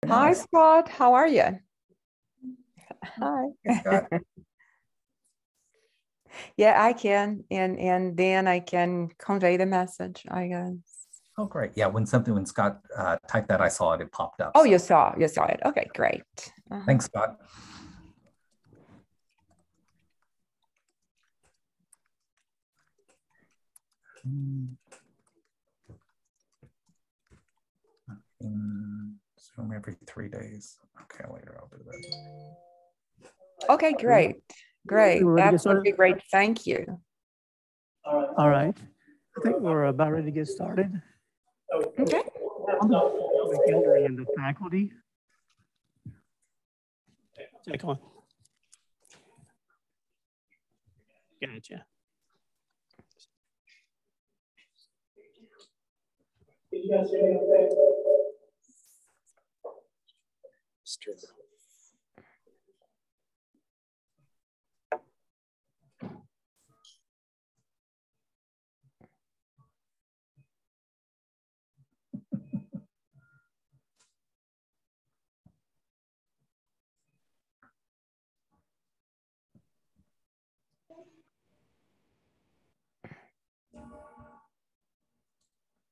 Hi, Scott. How are you? Hi. Hey, Scott. Yeah, I can. And then I can convey the message, I guess. Oh, great. Yeah, when Scott typed that, I saw it, it popped up. Oh, So. you saw it. Okay, great. Thanks, Scott. Zoom every 3 days. Okay, later I'll do that. Okay, great. Great. That would be great. Thank you. All right. I think we're about ready to get started. Okay. McElderry and the faculty. Take on. Gotcha.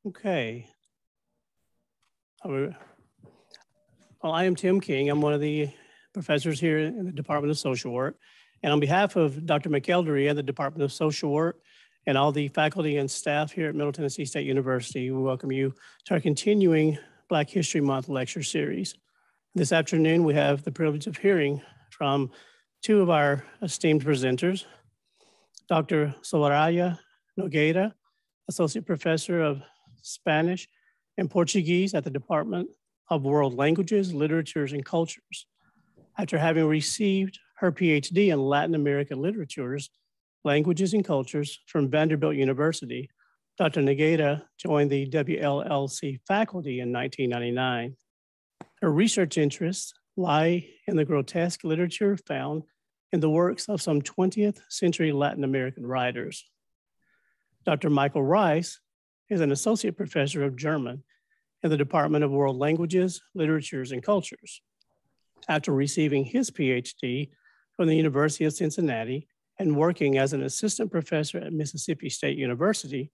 Okay. Well, I am Tim King. I'm one of the professors here in the Department of Social Work. And on behalf of Dr. McElderry and the Department of Social Work and all the faculty and staff here at Middle Tennessee State University, we welcome you to our continuing Black History Month lecture series. This afternoon, we have the privilege of hearing from two of our esteemed presenters, Dr. Soraya Nogueira, Associate Professor of Spanish and Portuguese at the Department of World Languages, Literatures, and Cultures. After having received her PhD in Latin American Literatures, Languages, and Cultures from Vanderbilt University, Dr. Nogueira joined the WLLC faculty in 1999. Her research interests lie in the grotesque literature found in the works of some 20th century Latin American writers. Dr. Michael Rice is an associate professor of German in the Department of World Languages, Literatures, and Cultures. After receiving his PhD from the University of Cincinnati and working as an assistant professor at Mississippi State University,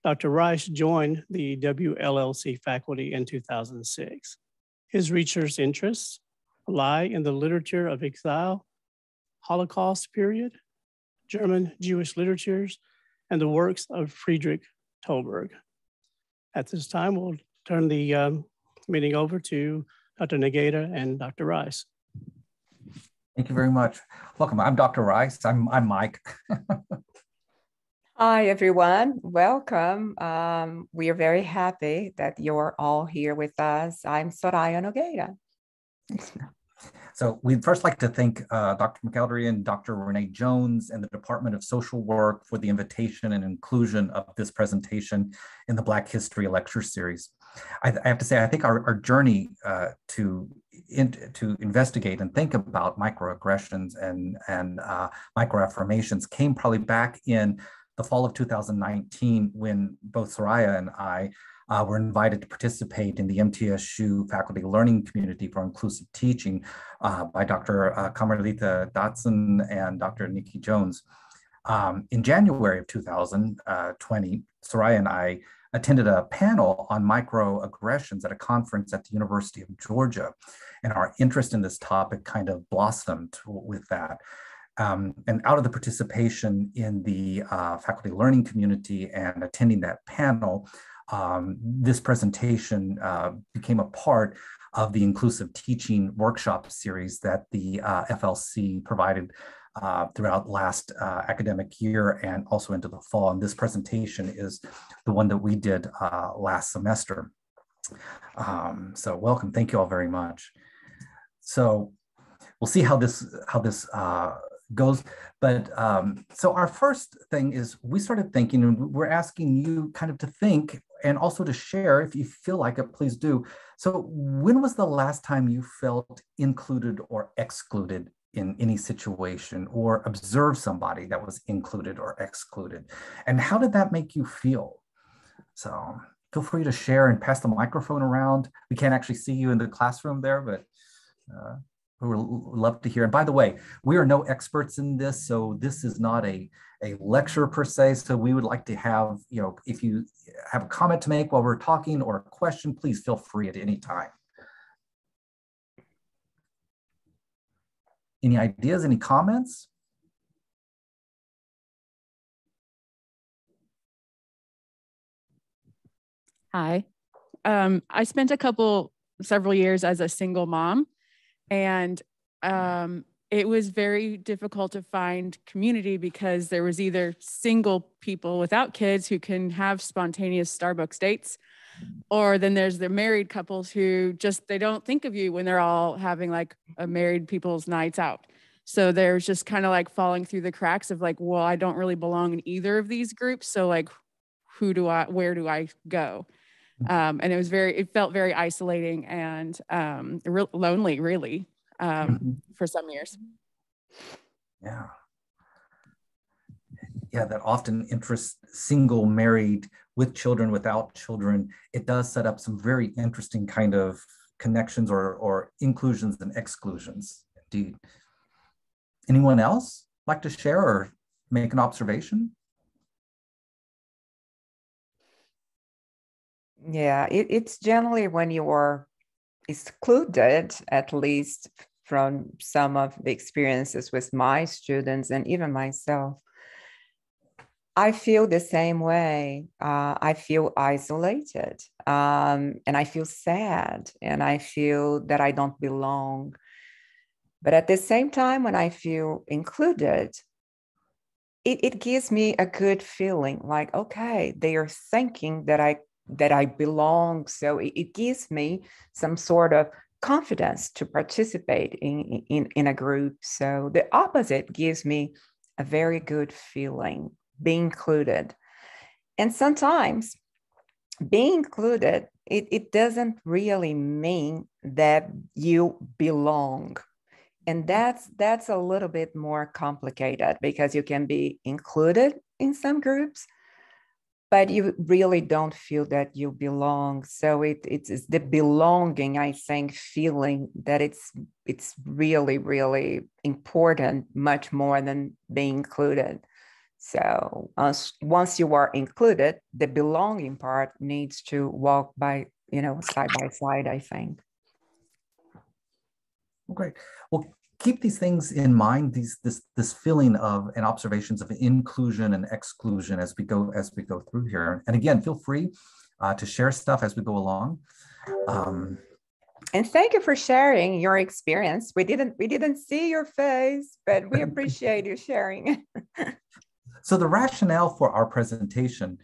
Dr. Rice joined the WLLC faculty in 2006. His research interests lie in the literature of exile, Holocaust period, German Jewish literatures, and the works of Friedrich Tolberg. At this time, we'll turn the meeting over to Dr. Nogueira and Dr. Rice. Thank you very much. Welcome. I'm Dr. Rice. I'm Mike. Hi, everyone. Welcome. We are very happy that you're all here with us. I'm Soraya Nogueira. So we'd first like to thank Dr. McElderry and Dr. Renee Jones and the Department of Social Work for the invitation and inclusion of this presentation in the Black History Lecture Series. I have to say, I think our journey to investigate and think about microaggressions and micro-affirmations came probably back in the fall of 2019 when both Soraya and I were invited to participate in the MTSU faculty learning community for inclusive teaching by Dr. Carmelita Dotson and Dr. Nikki Jones. In January of 2020, Soraya and I attended a panel on microaggressions at a conference at the University of Georgia. And our interest in this topic kind of blossomed with that. And out of the participation in the faculty learning community and attending that panel, this presentation became a part of the inclusive teaching workshop series that the FLC provided throughout last academic year and also into the fall. And this presentation is the one that we did last semester. So welcome, thank you all very much. So we'll see how this goes. But so our first thing is we started thinking, and we're asking you kind of to think and also to share, if you feel like it, please do. So when was the last time you felt included or excluded in any situation, or observed somebody that was included or excluded? And how did that make you feel? So feel free to share and pass the microphone around. We can't actually see you in the classroom there, but we would love to hear. And by the way, we are no experts in this, so this is not a lecture per se. So we would like to have, if you have a comment to make while we're talking or a question, please feel free at any time. Any ideas, any comments? Hi. I spent several years as a single mom, and it was very difficult to find community because there was either single people without kids who can have spontaneous Starbucks dates, or then there's the married couples who they don't think of you when they're all having like a married people's nights out. So there's just kind of like falling through the cracks of like, well, I don't really belong in either of these groups. So like, where do I go? And it felt very isolating and lonely, really, for some years. Yeah. Yeah, that often interests single, married, with children, without children. It does set up some very interesting kind of connections or inclusions and exclusions, indeed. Anyone else like to share or make an observation? Yeah, it's generally when you are excluded, at least from some of the experiences with my students and even myself. I feel the same way. I feel isolated, and I feel sad, and I feel that I don't belong. But at the same time, when I feel included, it gives me a good feeling, like, okay, they are thinking that I belong. So it gives me some sort of confidence to participate in a group. So the opposite gives me a very good feeling, being included. And sometimes being included, it doesn't really mean that you belong. And that's a little bit more complicated, because you can be included in some groups, but you really don't feel that you belong. So it's the belonging, I think, feeling that it's really, really important, much more than being included. So once you are included, the belonging part needs to walk side by side, I think. Great. Well, keep these things in mind, this feeling of and observations of inclusion and exclusion as we go through here. And again, feel free to share stuff as we go along. And thank you for sharing your experience. We didn't see your face, but we appreciate you sharing. So the rationale for our presentation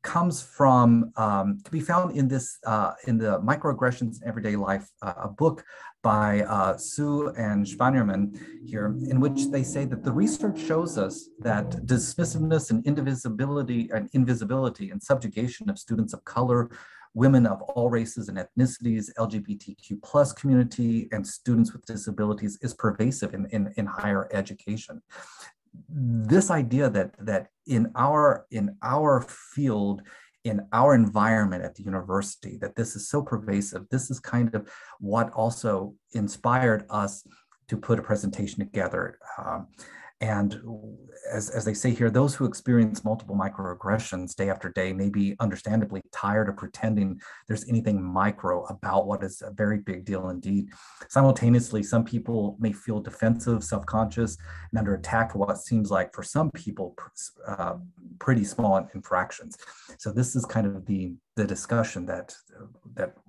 comes from, to be found in this, in the Microaggressions in Everyday Life, a book by Sue and Spanierman here, in which they say that the research shows us that dismissiveness and invisibility and subjugation of students of color, women of all races and ethnicities, LGBTQ plus community, and students with disabilities is pervasive in higher education. This idea that in our field, in our environment at the university, that this is so pervasive, this is kind of what also inspired us to put a presentation together. And as they say here, those who experience multiple microaggressions day after day may be understandably tired of pretending there's anything micro about what is a very big deal indeed. Simultaneously, some people may feel defensive, self-conscious, and under attack for what seems like, for some people, pretty small infractions. So this is kind of the discussion that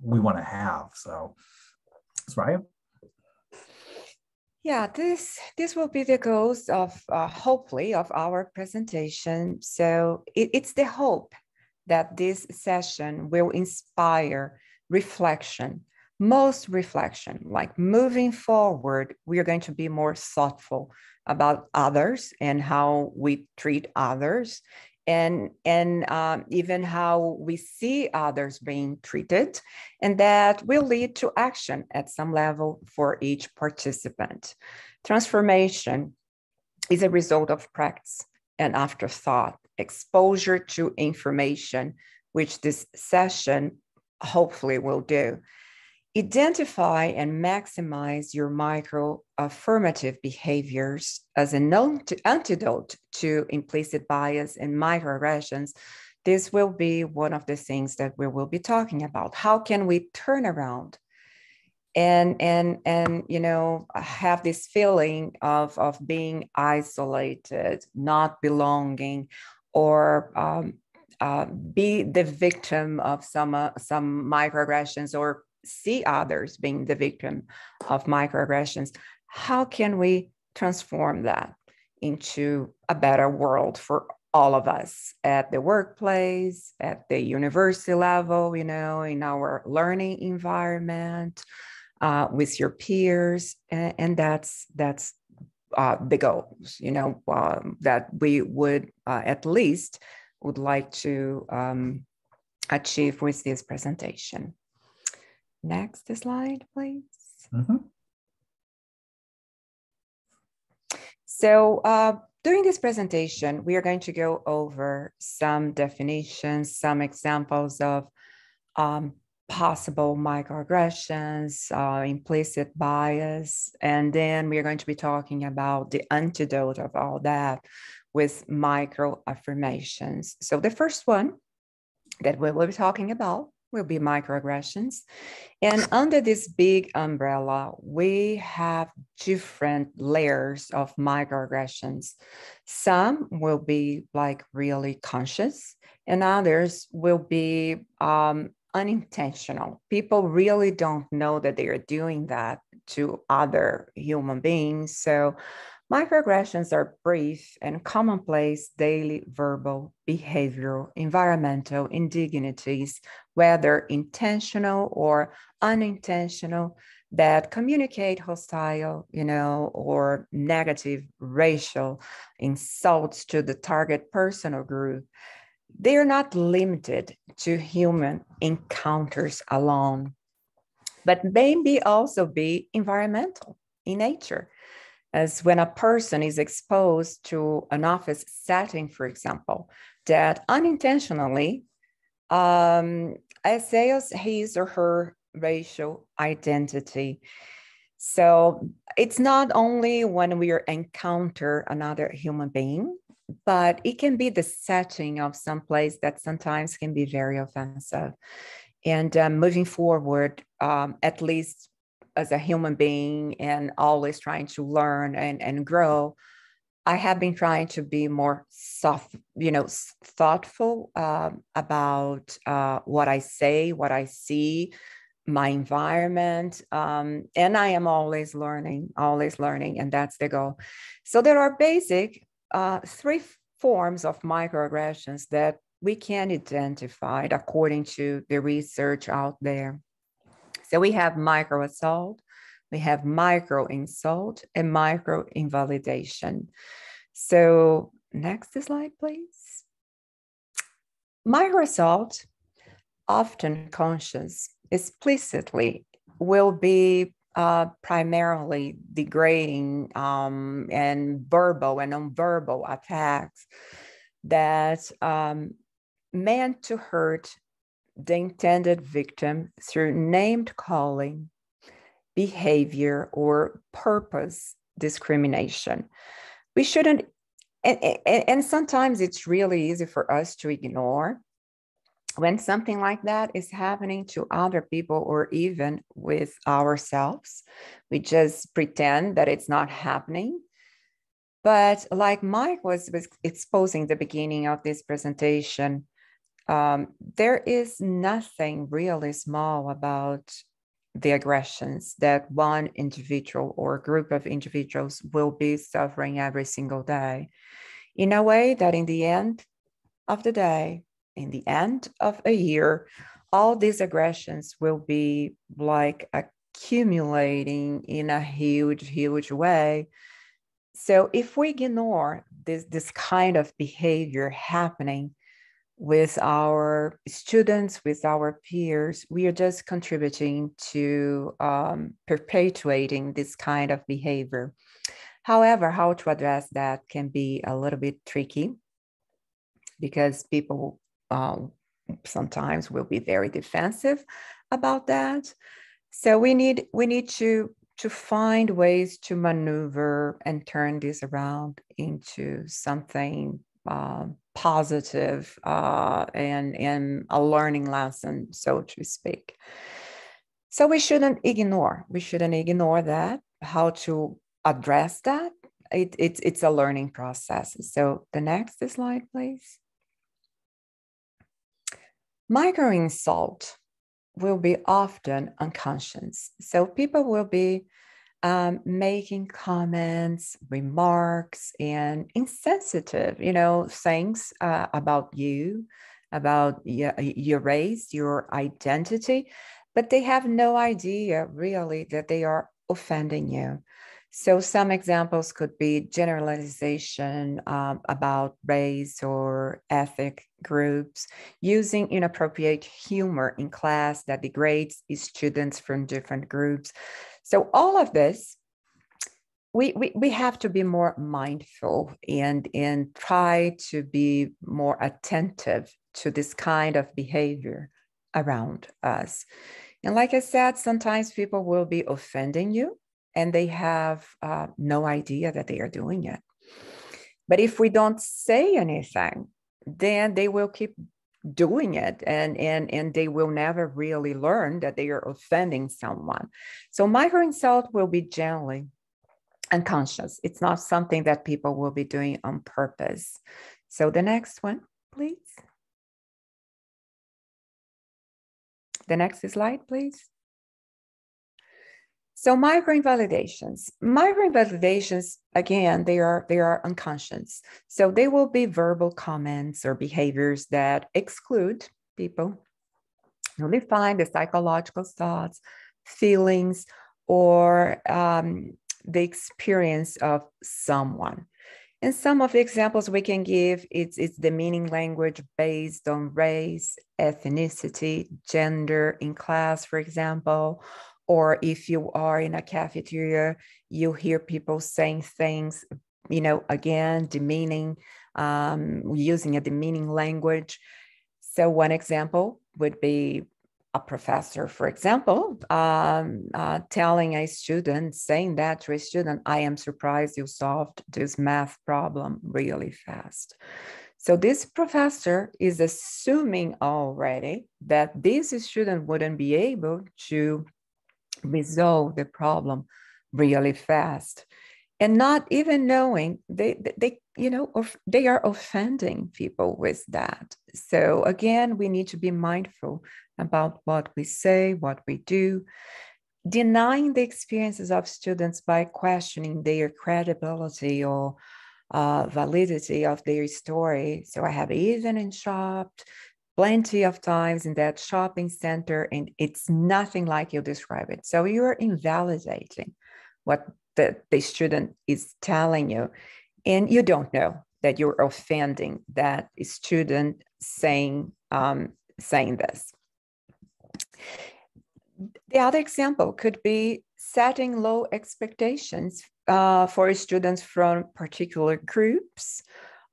we want to have. So, Soraya? Yeah, this will be the goals of hopefully of our presentation. So it's the hope that this session will inspire reflection, most reflection, like moving forward, we are going to be more thoughtful about others and how we treat others, and even how we see others being treated, and that will lead to action at some level for each participant. Transformation is a result of practice and afterthought, exposure to information which this session hopefully will do. Identify and maximize your micro-affirmative behaviors as an antidote to implicit bias and microaggressions. This will be one of the things that we will be talking about. How can we turn around and have this feeling of being isolated, not belonging, or be the victim of some microaggressions, or see others being the victim of microaggressions? How can we transform that into a better world for all of us at the workplace, at the university level, in our learning environment, with your peers? And that's the goals, that we would at least would like to achieve with this presentation. Next slide, please. Mm-hmm. So during this presentation, we are going to go over some definitions, some examples of possible microaggressions, implicit bias, and then we are going to be talking about the antidote of all that with micro-affirmations. So the first one that we will be talking about will be microaggressions. And under this big umbrella, we have different layers of microaggressions. Some will be like really conscious, and others will be unintentional. People really don't know that they are doing that to other human beings. So microaggressions are brief and commonplace daily verbal, behavioral, environmental indignities, whether intentional or unintentional, that communicate hostile, or negative racial insults to the target person or group. They are not limited to human encounters alone, but maybe also be environmental in nature, as when a person is exposed to an office setting, for example, that unintentionally assails his or her racial identity. So it's not only when we encounter another human being, but it can be the setting of some place that sometimes can be very offensive. And moving forward, at least as a human being and always trying to learn and grow, I have been trying to be more thoughtful about what I say, what I see, my environment. And I am always learning, and that's the goal. So there are basic 3 forms of microaggressions that we can identify according to the research out there. So we have micro-assault, we have micro-insult, and micro-invalidation. So next slide, please. Micro-assault, often conscious, explicitly will be primarily degrading and verbal and nonverbal attacks that meant to hurt the intended victim through named calling, behavior, or purpose discrimination. We shouldn't, and sometimes it's really easy for us to ignore when something like that is happening to other people or even with ourselves. We just pretend that it's not happening. But like Mike was exposing the beginning of this presentation, there is nothing really small about the aggressions that one individual or group of individuals will be suffering every single day, in a way that in the end of the day, in the end of a year, all these aggressions will be like accumulating in a huge, huge way. So if we ignore this kind of behavior happening with our students, with our peers, we are just contributing to perpetuating this kind of behavior. However, how to address that can be a little bit tricky because people sometimes will be very defensive about that. So we need to find ways to maneuver and turn this around into something positive and a learning lesson, so to speak. So we shouldn't ignore that, how to address that. It's a learning process. So the next slide, please. Micro-insult will be often unconscious. So people will be making comments, remarks, and insensitive, things about you, about your race, your identity, but they have no idea really that they are offending you. So some examples could be generalization about race or ethnic groups, using inappropriate humor in class that degrades students from different groups. So all of this, we have to be more mindful and try to be more attentive to this kind of behavior around us. And like I said, sometimes people will be offending you and they have no idea that they are doing it. But if we don't say anything, then they will keep doing it and they will never really learn that they are offending someone. So micro-insult will be generally unconscious. It's not something that people will be doing on purpose. So the next one, please. The next slide, please. So micro-invalidations. Micro-invalidations, again, they are unconscious. So they will be verbal comments or behaviors that exclude people, define the psychological thoughts, feelings, or the experience of someone. And some of the examples we can give, it's demeaning language based on race, ethnicity, gender in class, for example. Or if you are in a cafeteria, you hear people saying things, again, demeaning, using a demeaning language. So one example would be a professor, for example, telling a student, saying that to a student, I am surprised you solved this math problem really fast. So this professor is assuming already that this student wouldn't be able to resolve the problem really fast, and not even knowing they are offending people with that. So again, we need to be mindful about what we say, what we do, denying the experiences of students by questioning their credibility or validity of their story. So I have even shopped plenty of times in that shopping center, and it's nothing like you describe it. So you're invalidating what the student is telling you, and you don't know that you're offending that student saying this. The other example could be setting low expectations for students from particular groups,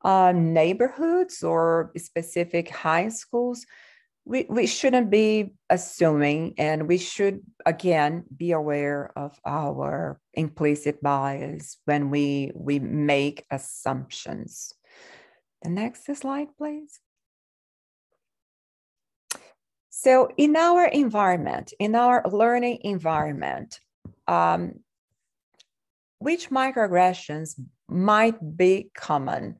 neighborhoods, or specific high schools. We shouldn't be assuming, and we should, again, be aware of our implicit bias when we make assumptions. The next slide, please. So in our environment, in our learning environment, which microaggressions might be common?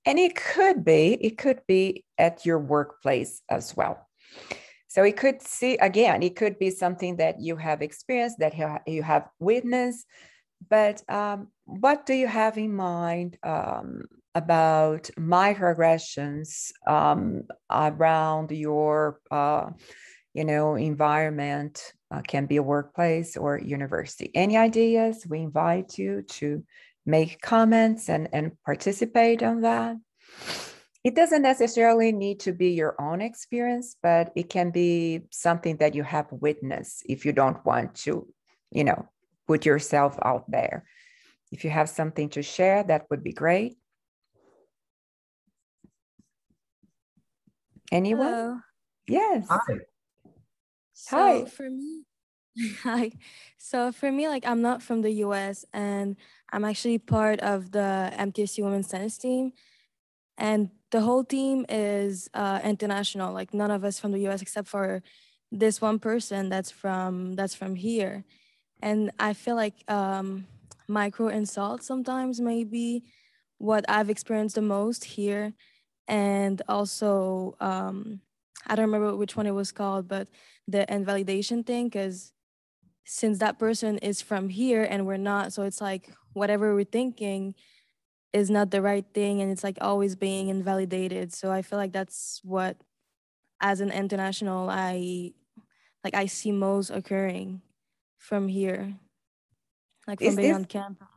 And it could be at your workplace as well. So it could be something that you have experienced, that you have witnessed, but what do you have in mind about microaggressions around your environment? Can be a workplace or university. Any ideas? We invite you to make comments and participate on that. It doesn't necessarily need to be your own experience, but it can be something that you have witnessed if you don't want to, put yourself out there. If you have something to share, that would be great. Anyone? Hello. Yes. Hi. Hi. So for me, hi. So for me, like I'm not from the US and I'm actually part of the MTSU Women's Tennis team. And the whole team is international. Like none of us from the US except for this one person that's from here. And I feel like micro insults sometimes maybe what I've experienced the most here. And also I don't remember which one it was called, but the invalidation thing, because since that person is from here and we're not, so it's like whatever we're thinking is not the right thing, and it's like always being invalidated. So I feel like that's what, as an international, I see most occurring from here, like from Is being this on campus.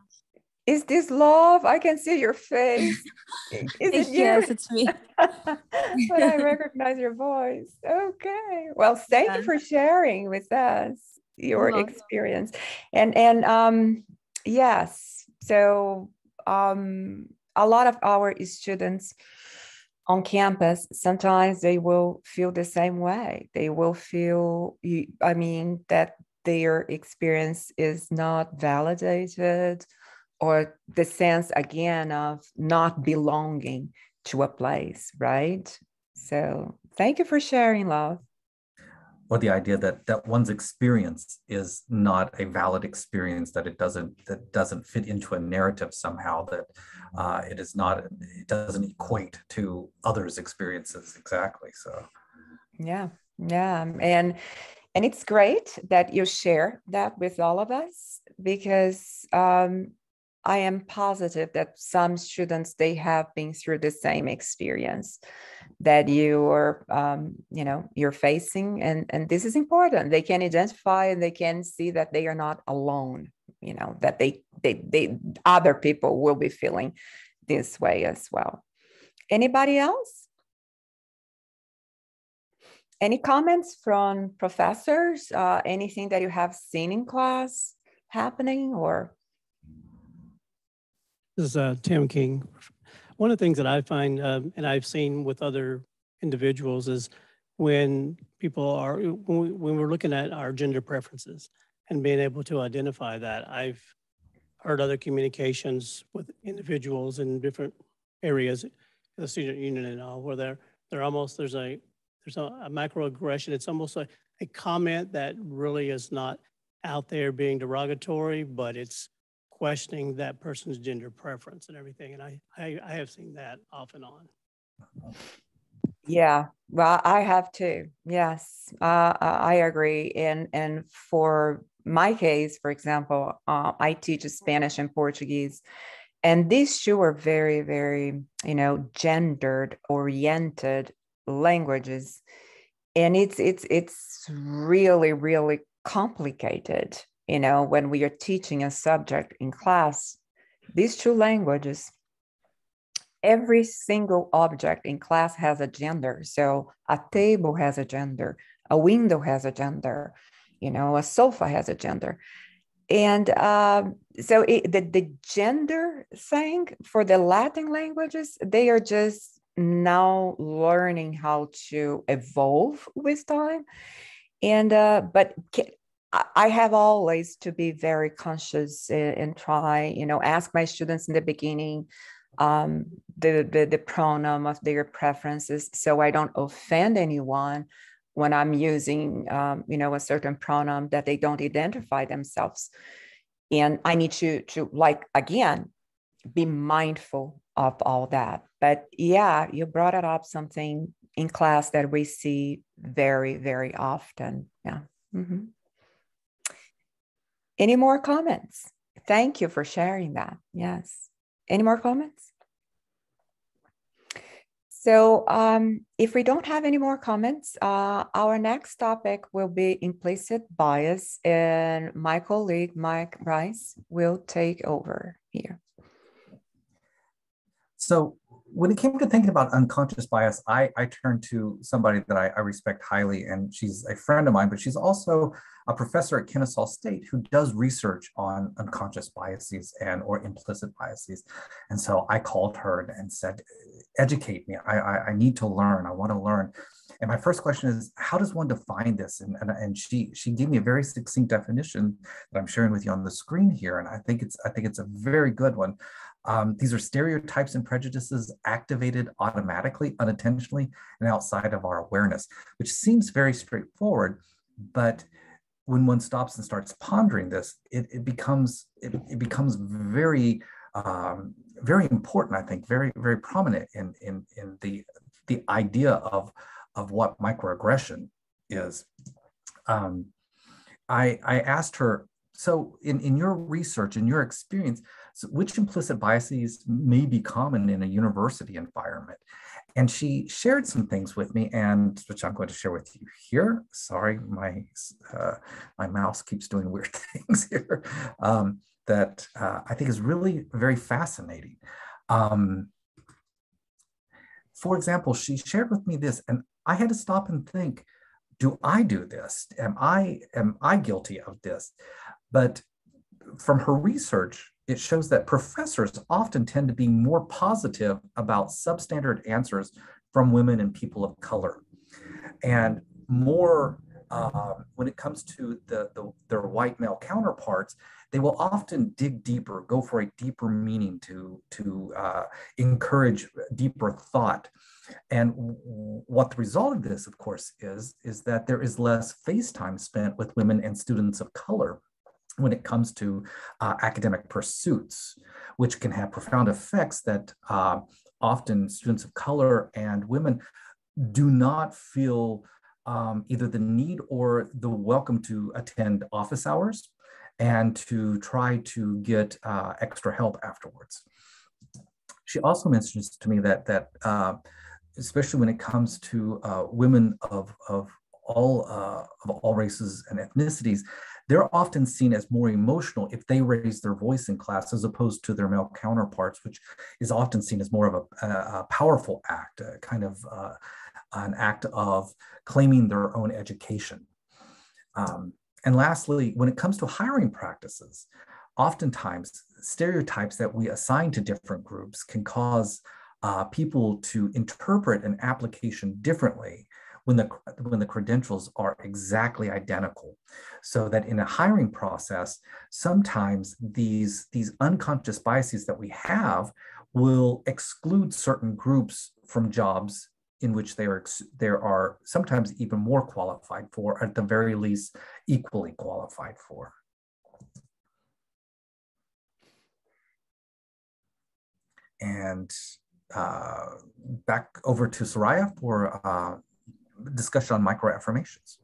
is this love? I can see your face. Is it you? Yes, it's me. But I recognize your voice. Okay. Well, thank you Yeah, for sharing with us your you're welcome. experience. And yes, so a lot of our students on campus, sometimes they will feel the same way. They will feel, that their experience is not validated, or the sense again of not belonging to a place, right? So thank you for sharing, love. Or the idea that one's experience is not a valid experience, that it doesn't fit into a narrative somehow, that it doesn't equate to others' experiences exactly. So Yeah, yeah, and it's great that you share that with all of us, because I am positive that some students, they have been through the same experience that you are, you're facing, and this is important. They can identify and they can see that they are not alone. That they other people will be feeling this way as well. Anybody else? Any comments from professors? Anything that you have seen in class happening, or? This is Tim King. One of the things that I find, and I've seen with other individuals, is when we're looking at our gender preferences and being able to identify that. I've heard other communications with individuals in different areas, the student union and all, where they're almost, there's a microaggression. It's almost like a comment that really is not out there being derogatory, but it's questioning that person's gender preference and everything. And I have seen that off and on. Yeah, well, I have too. Yes, I agree. And for my case, for example, I teach Spanish and Portuguese, and these two are very, very, gendered oriented languages, and it's really, really complicated. When we are teaching a subject in class, these two languages, every single object in class has a gender. So a table has a gender, a window has a gender, a sofa has a gender. And so the gender thing for the Latin languages, they are just now learning how to evolve with time. And but I have always to be very conscious and try, ask my students in the beginning the pronoun of their preferences, so I don't offend anyone when I'm using, a certain pronoun that they don't identify themselves. And I need to like, again, be mindful of all that. But yeah, you brought it up, something in class that we see very, very often. Yeah. Mm-hmm. Any more comments? Thank you for sharing that. Yes. Any more comments? So if we don't have any more comments, our next topic will be implicit bias, and my colleague, Mike Rice, will take over here. So when it came to thinking about unconscious bias, I turned to somebody that I respect highly, and she's a friend of mine, but she's also a professor at Kennesaw State who does research on unconscious biases and or implicit biases. And so I called her and said, educate me. I need to learn. I want to learn. And my first question is, how does one define this? And she gave me a very succinct definition that I'm sharing with you on the screen here. And I think it's a very good one. These are stereotypes and prejudices activated automatically, unintentionally, and outside of our awareness, which seems very straightforward. But when one stops and starts pondering this, it becomes very very important, I think, very, very prominent in the idea of what microaggression is. I asked her, so in your research, in your experience, so which implicit biases may be common in a university environment? And she shared some things with me, and which I'm going to share with you here. Sorry, my mouse keeps doing weird things here that I think is really very fascinating. For example, she shared with me this, and I had to stop and think, do I do this? Am I guilty of this? But from her research, it shows that professors often tend to be more positive about substandard answers from women and people of color, and more when it comes to their white male counterparts, they will often dig deeper, go for a deeper meaning to encourage deeper thought. And what the result of this, of course, is that there is less face time spent with women and students of color when it comes to academic pursuits, which can have profound effects that often students of color and women do not feel either the need or the welcome to attend office hours and to try to get extra help afterwards. She also mentions to me that especially when it comes to women of all races and ethnicities, they're often seen as more emotional if they raise their voice in class as opposed to their male counterparts, which is often seen as more of a powerful act, a kind of an act of claiming their own education. And lastly, when it comes to hiring practices, oftentimes stereotypes that we assign to different groups can cause people to interpret an application differently when the credentials are exactly identical. So that in a hiring process, sometimes these unconscious biases that we have will exclude certain groups from jobs in which they are sometimes even more qualified for, at the very least, equally qualified for. And back over to Soraya for discussion on micro-affirmations.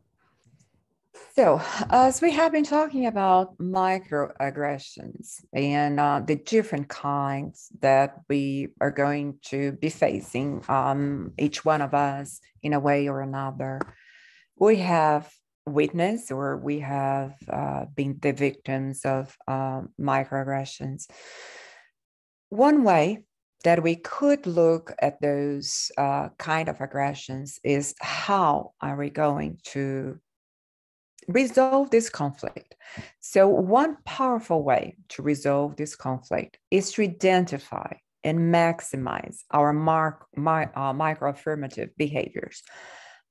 So, as we have been talking about microaggressions and the different kinds that we are going to be facing, each one of us in a way or another, we have witnessed or we have been the victims of microaggressions. One way that we could look at those kind of aggressions is how are we going to resolve this conflict. So one powerful way to resolve this conflict is to identify and maximize our micro-affirmative behaviors.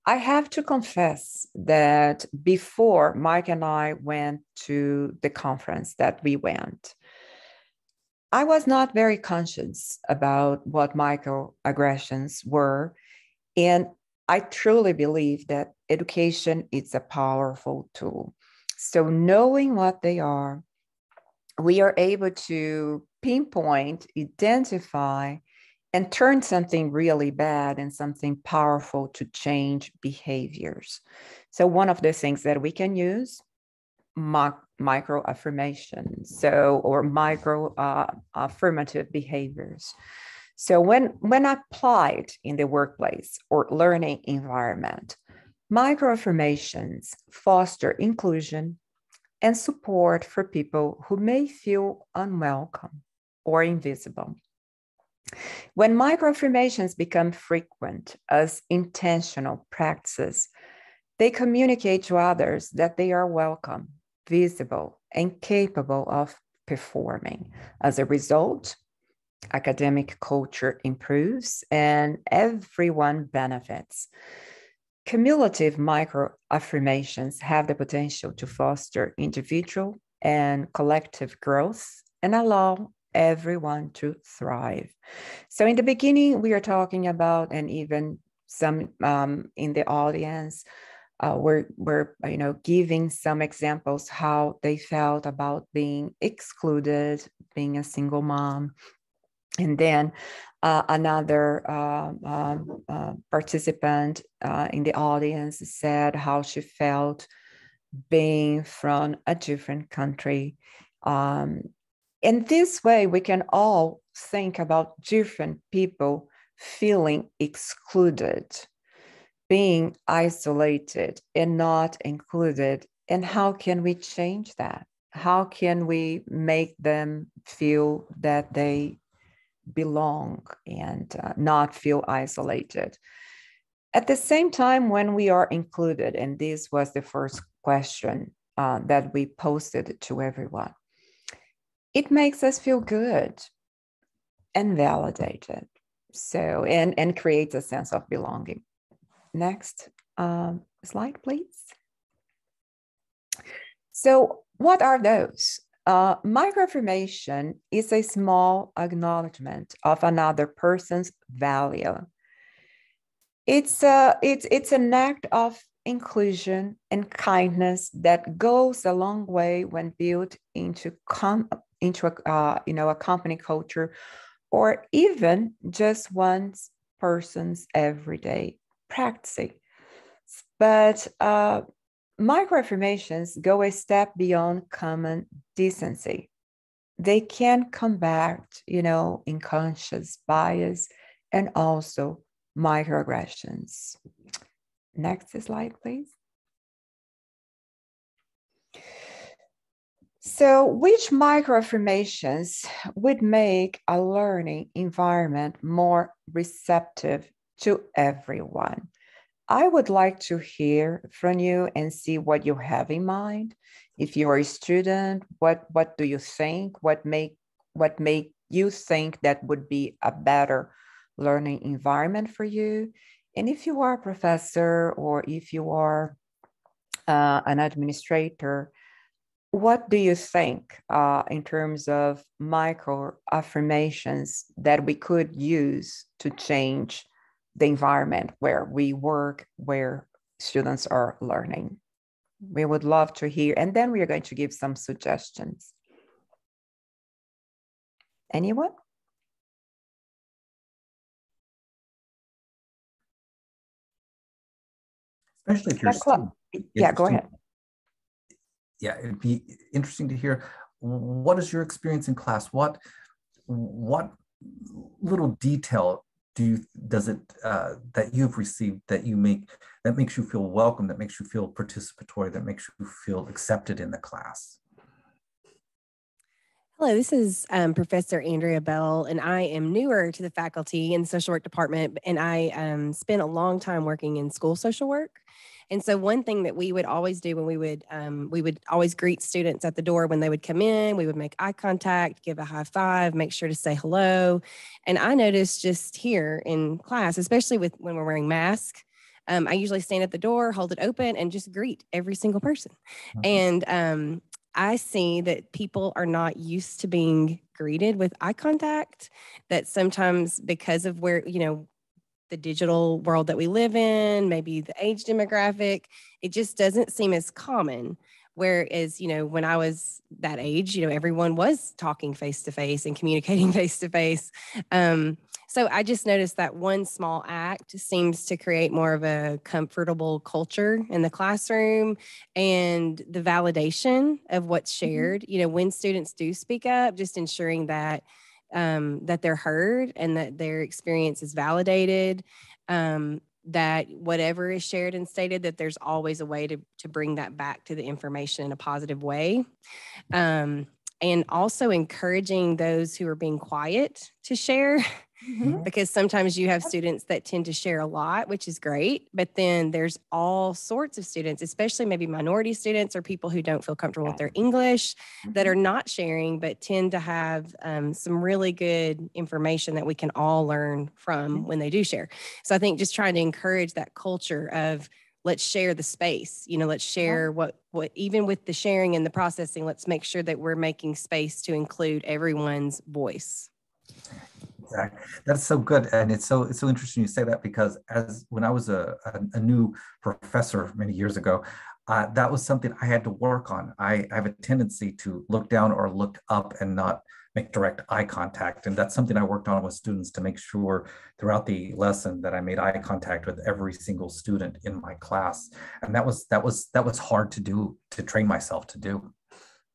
I have to confess that before Mike and I went to the conference that we went, I was not very conscious about what microaggressions were. And I truly believe that education is a powerful tool. So knowing what they are, we are able to pinpoint, identify, and turn something really bad and something powerful to change behaviors. So one of the things that we can use, micro-affirmations, or micro-affirmative behaviors. So when applied in the workplace or learning environment, micro-affirmations foster inclusion and support for people who may feel unwelcome or invisible. When micro-affirmations become frequent as intentional practices, They communicate to others that they are welcome, visible, and capable of performing. As a result, academic culture improves and everyone benefits. Cumulative micro-affirmations have the potential to foster individual and collective growth and allow everyone to thrive. So in the beginning, we are talking about, and even some in the audience, we're giving some examples how they felt about being excluded, being a single mom. And then another participant in the audience said how she felt being from a different country. In this way, we can all think about different people feeling excluded, being isolated and not included. And how can we change that? How can we make them feel that they belong and not feel isolated? At the same time, when we are included, and this was the first question that we posted to everyone, it makes us feel good and validated. So, and creates a sense of belonging. Next slide, please. So what are those? Micro-affirmation is a small acknowledgement of another person's value. It's an act of inclusion and kindness that goes a long way when built into a company culture, or even just one person's everyday practicing. But micro-affirmations go a step beyond common decency. They can combat, unconscious bias and also microaggressions. Next slide, please. So, which microaffirmations would make a learning environment more receptive to everyone? I would like to hear from you and see what you have in mind. If you're a student, what do you think? What make you think that would be a better learning environment for you? And if you are a professor or if you are an administrator, what do you think in terms of micro-affirmations that we could use to change the environment where we work, where students are learning? We would love to hear, and then we are going to give some suggestions. Anyone? Especially if you're student. Yeah, go ahead. Yeah, it'd be interesting to hear, what is your experience in class? What little detail does it that you've received that makes you feel welcome, that makes you feel participatory, that makes you feel accepted in the class? Hello, this is Professor Andrea Bell, and I am newer to the faculty in the social work department, and I spent a long time working in school social work. And so one thing that we would always do when we would always greet students at the door when they would come in, we would make eye contact, give a high five, make sure to say hello. And I noticed just here in class, especially when we're wearing masks, I usually stand at the door, hold it open, and just greet every single person. Mm-hmm. And I see that people are not used to being greeted with eye contact, that sometimes because of where, the digital world that we live in, maybe the age demographic, it just doesn't seem as common. Whereas, when I was that age, everyone was talking face to face and communicating face to face. So I just noticed that one small act seems to create more of a comfortable culture in the classroom, and the validation of what's shared, when students do speak up, just ensuring that that they're heard and that their experience is validated, that whatever is shared and stated, that there's always a way to bring that back to the information in a positive way. and also encouraging those who are being quiet to share. Because sometimes you have students that tend to share a lot, which is great, but then there's all sorts of students, especially maybe minority students or people who don't feel comfortable with their English, that are not sharing, but tend to have some really good information that we can all learn from when they do share. So I think just trying to encourage that culture of let's share the space, let's share what even with the sharing and the processing, let's make sure that we're making space to include everyone's voice. Exactly. That's so good. And it's so interesting you say that, because when I was a new professor many years ago, that was something I had to work on. I have a tendency to look down or look up and not make direct eye contact. And that's something I worked on with students to make sure throughout the lesson that I made eye contact with every single student in my class. And that was hard to do, to train myself to do.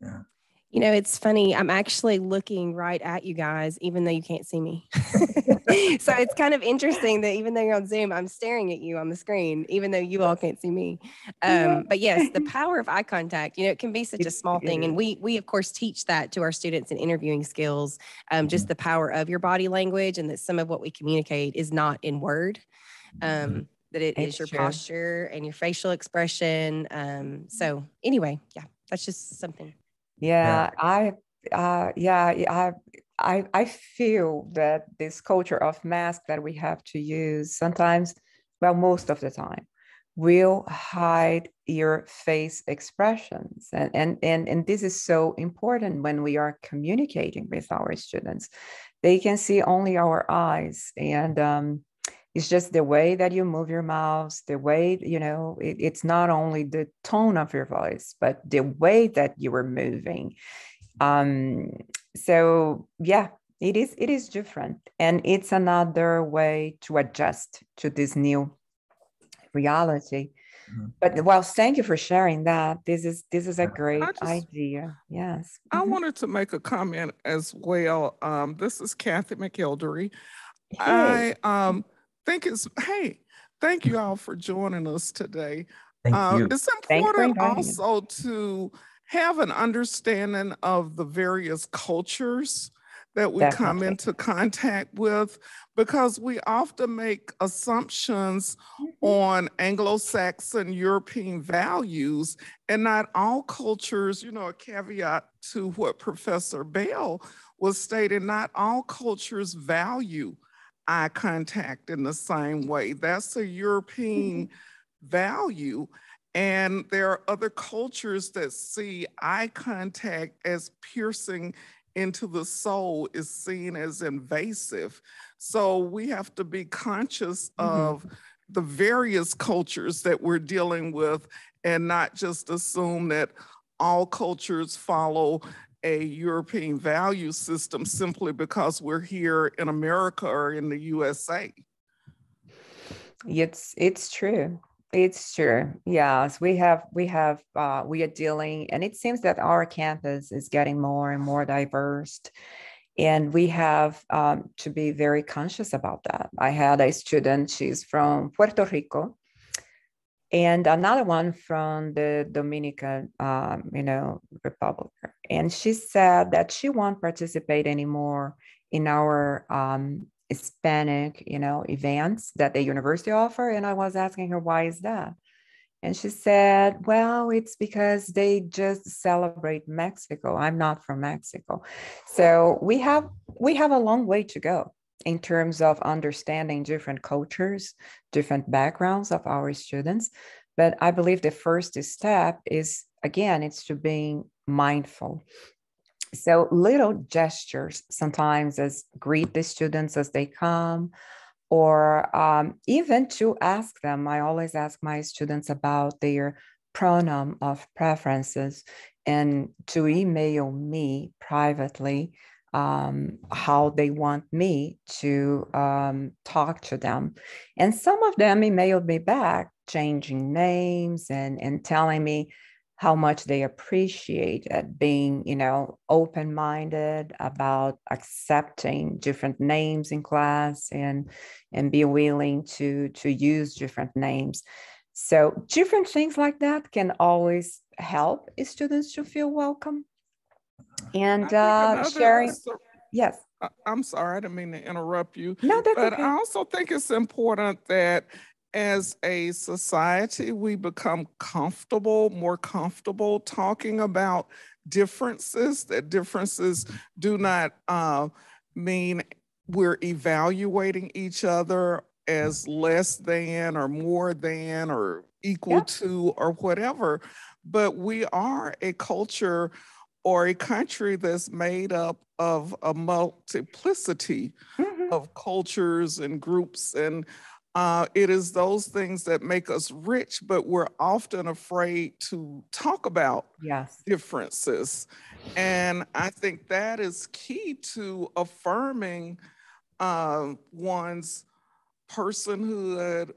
Yeah. It's funny. I'm actually looking right at you guys, even though you can't see me. So it's kind of interesting that even though you're on Zoom, I'm staring at you on the screen, even though you all can't see me. But yes, the power of eye contact, it can be such a small thing. And we of course teach that to our students in interviewing skills, just the power of your body language, and that some of what we communicate is not in word. That it is your posture and your facial expression. So anyway, yeah, that's just something. Yeah, I feel that this culture of mask that we have to use sometimes, well, most of the time, will hide your face expressions. And this is so important when we are communicating with our students. They can see only our eyes, and it's just the way that you move your mouth, the way, it's not only the tone of your voice, but the way that you are moving. So yeah, it is different. And it's another way to adjust to this new reality. But well, thank you for sharing that. This is a great idea. Yes. I wanted to make a comment as well. This is Kathy McElderry. Hey. Thank you all for joining us today. Thank you. It's important also to have an understanding of the various cultures that we come into contact with, because we often make assumptions on Anglo-Saxon European values, and not all cultures, a caveat to what Professor Bell was stating, not all cultures value eye contact in the same way. That's a European value. And there are other cultures that see eye contact as piercing into the soul, is seen as invasive. So we have to be conscious of the various cultures that we're dealing with, and not just assume that all cultures follow a European value system simply because we're here in America or in the USA. It's true. It's true. Yes, we are dealing, and it seems that our campus is getting more and more diverse, and we have to be very conscious about that. I had a student, she's from Puerto Rico, and another one from the Dominican, Republic. And she said that she won't participate anymore in our Hispanic, events that the university offer. And I was asking her, why is that? And she said, well, it's because they just celebrate Mexico. I'm not from Mexico. So we have a long way to go in terms of understanding different cultures, different backgrounds of our students. But I believe the first step is, again, it's to being mindful. So little gestures sometimes, as greet the students as they come, or even to ask them. I always ask my students about their pronoun of preferences, and to email me privately how they want me to talk to them. And some of them emailed me back, changing names and telling me how much they appreciate it, being, open-minded about accepting different names in class and be willing to use different names. So different things like that can always help students to feel welcome. And sharing. Yes. I'm sorry, I didn't mean to interrupt you. No, that's but okay. I also think it's important that as a society, we become more comfortable talking about differences, that differences do not mean we're evaluating each other as less than or more than or equal to or whatever, but we are a culture or a country that's made up of a multiplicity of cultures and groups. And it is those things that make us rich, but we're often afraid to talk about differences. And I think that is key to affirming one's personhood,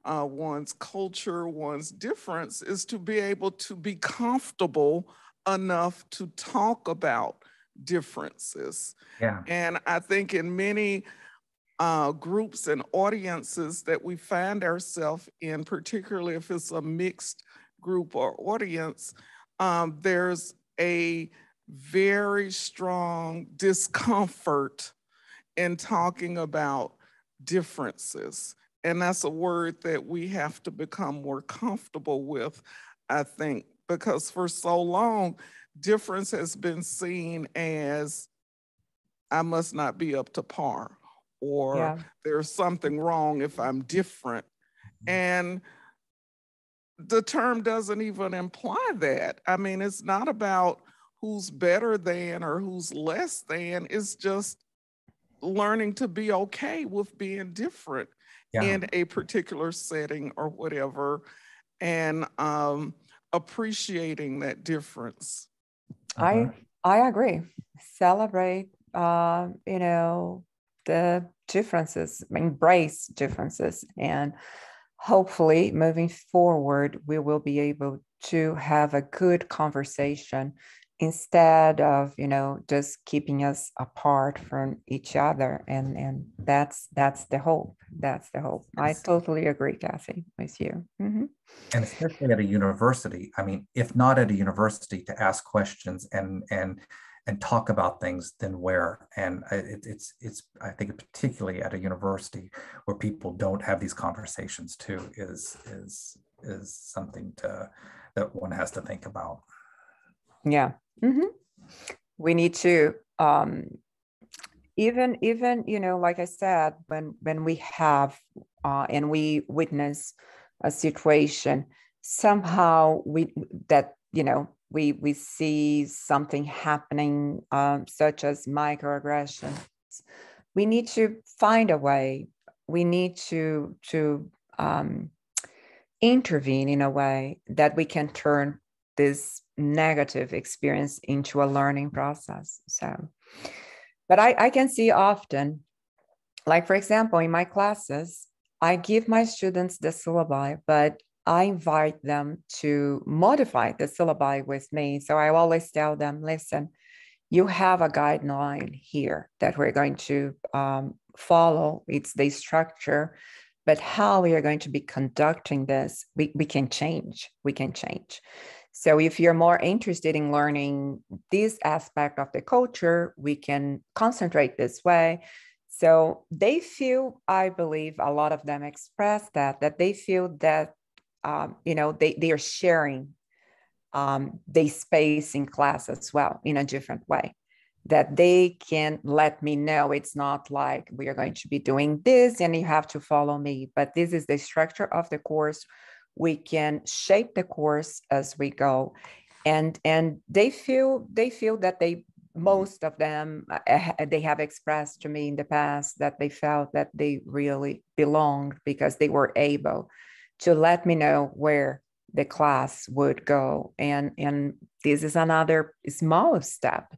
one's culture, one's difference, is to be able to be comfortable enough to talk about differences. And I think in many groups and audiences that we find ourselves in, particularly if it's a mixed group or audience, there's a very strong discomfort in talking about differences. And that's a word that we have to become more comfortable with, I think, because for so long, difference has been seen as I must not be up to par, or there's something wrong if I'm different. And the term doesn't even imply that. I mean, it's not about who's better than or who's less than. It's just learning to be okay with being different in a particular setting or whatever, and appreciating that difference. I agree. Celebrate, the differences, embrace differences, and hopefully moving forward, we will be able to have a good conversation instead of, just keeping us apart from each other. And that's the hope. That's the hope. I totally agree, Kathy, with you. And especially at a university, I mean, if not at a university, to ask questions and talk about things, then where? And it's I think particularly at a university where people don't have these conversations too is something that one has to think about. Yeah. We need to even like I said, when we have and we witness a situation, somehow we see something happening, such as microaggressions. We need to find a way. We need to intervene in a way that we can turn this negative experience into a learning process. So, but I can see often, like, for example, in my classes, I give my students the syllabi, but I invite them to modify the syllabi with me. So I always tell them, listen, you have a guideline here that we're going to follow. It's the structure, but how we are going to be conducting this, we can change. We can change. So if you're more interested in learning this aspect of the culture, we can concentrate this way. So they feel, I believe a lot of them express that they feel that, they are sharing the space in class as well in a different way, that they can let me know it's not like we are going to be doing this and you have to follow me, but this is the structure of the course. We can shape the course as we go. And they feel that most of them, they have expressed to me in the past that they felt that they really belonged because they were able to let me know where the class would go. And this is another small step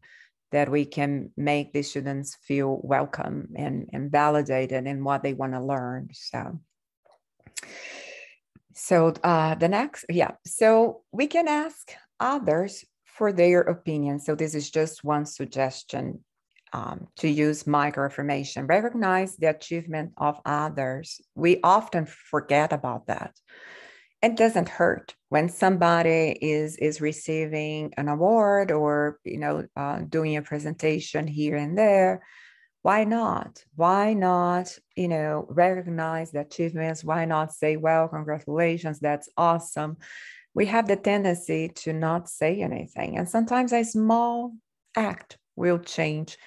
that we can make the students feel welcome and validated in what they want to learn. So the next, so we can ask others for their opinion. So this is just one suggestion to use micro-affirmation. Recognize the achievement of others. We often forget about that. it doesn't hurt when somebody is receiving an award or, doing a presentation here and there. Why not? Why not, recognize the achievements? Why not say, well, congratulations, that's awesome. We have the tendency to not say anything. And sometimes a small act will change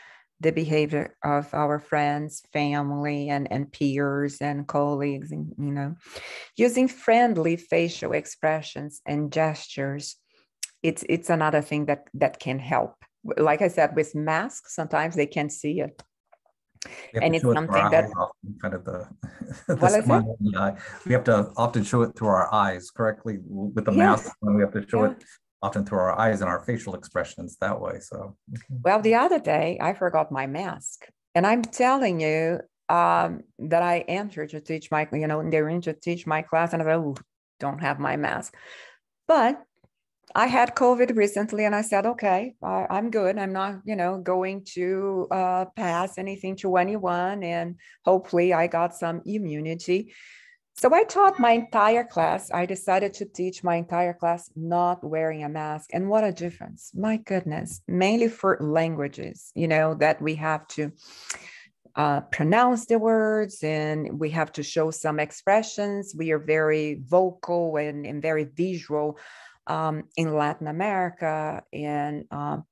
the behavior of our friends, family, and peers and colleagues, and, using friendly facial expressions and gestures. It's another thing that can help. Like I said, with masks, sometimes they can't see it. And it's something that kind of the smile in the eye. We have to often show it through our eyes correctly with the mask, and we have to show it often through our eyes and our facial expressions that way. So, well, the other day I forgot my mask, and I'm telling you that I entered to teach my, they're in to teach my class, and I was like, don't have my mask, but I had COVID recently, and I said, okay, I'm good. I'm not, going to pass anything to anyone. And hopefully I got some immunity. So I taught my entire class. I decided to teach my entire class not wearing a mask. And what a difference. My goodness, mainly for languages, that we have to pronounce the words and we have to show some expressions. We are very vocal and very visual. In Latin America and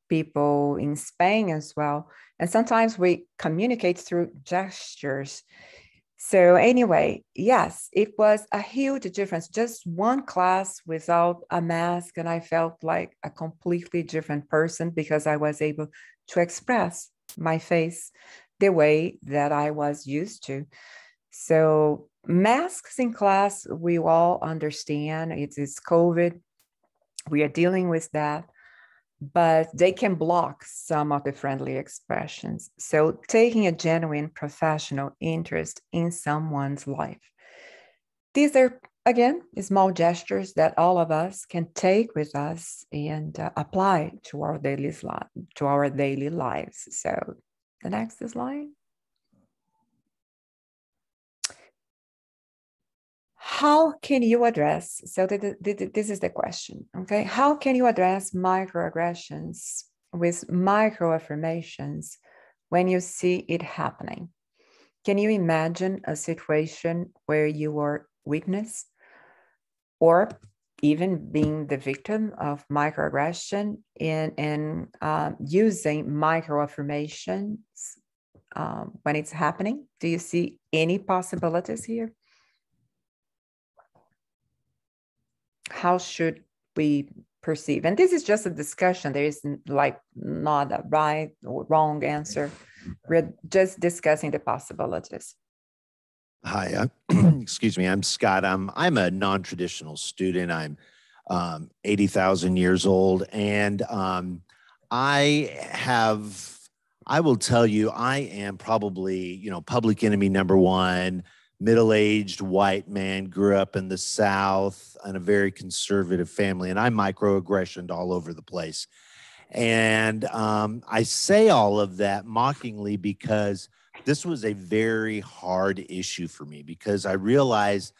people in Spain as well. And sometimes we communicate through gestures. So anyway, yes, it was a huge difference. Just one class without a mask, and I felt like a completely different person because I was able to express my face the way that I was used to. So masks in class, we all understand it's COVID. We are dealing with that, but they can block some of the friendly expressions. So taking a genuine professional interest in someone's life. These are, again, small gestures that all of us can take with us and apply to our daily lives. So the next slide. How can you address, so this is the question, okay? How can you address microaggressions with micro-affirmations when you see it happening? Can you imagine a situation where you are witness or even being the victim of microaggression and using micro-affirmations when it's happening? Do you see any possibilities here? How should we perceive? And this is just a discussion. There is not a right or wrong answer. We're just discussing the possibilities. Hi, excuse me. I'm Scott. I'm a non-traditional student. I'm 80,000 years old, and I will tell you, I am probably public enemy number one. Middle-aged white man, grew up in the South in a very conservative family, and I microaggressioned all over the place. And I say all of that mockingly because this was a very hard issue for me, because I realized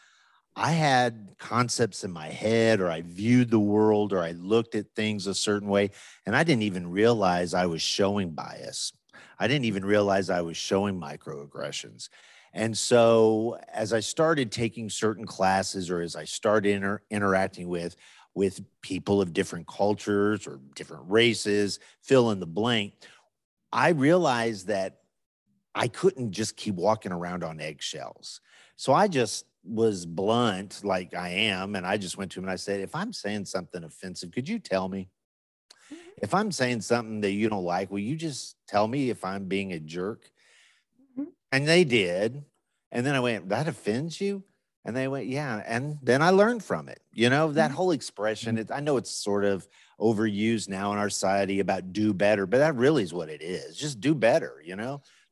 I had concepts in my head, or I viewed the world, or I looked at things a certain way, and I didn't even realize I was showing bias. I didn't even realize I was showing microaggressions. And so as I started taking certain classes, or as I started interacting with people of different cultures or different races, fill in the blank, I realized that I couldn't just keep walking around on eggshells. So I just was blunt like I am. And I just went to him and I said, if I'm saying something offensive, could you tell me? If I'm saying something that you don't like, will you just tell me if I'm being a jerk? And they did. And then I went, that offends you? And they went, yeah. And then I learned from it. That whole expression, I know it's sort of overused now in our society about do better, but that really is what it is. Just do better,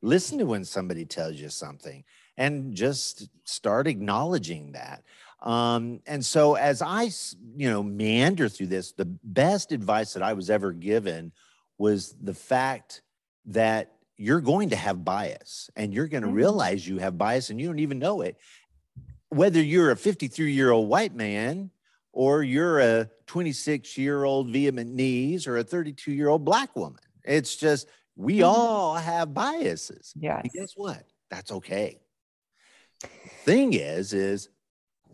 Listen to when somebody tells you something and just start acknowledging that. And so as I, meander through this, the best advice that I was ever given was the fact that you're going to have bias, and you're going to realize you have bias and you don't even know it. whether you're a 53-year-old white man or you're a 26-year-old Vietnamese or a 32-year-old black woman. It's just, we all have biases. Yes. And guess what? That's okay. Thing is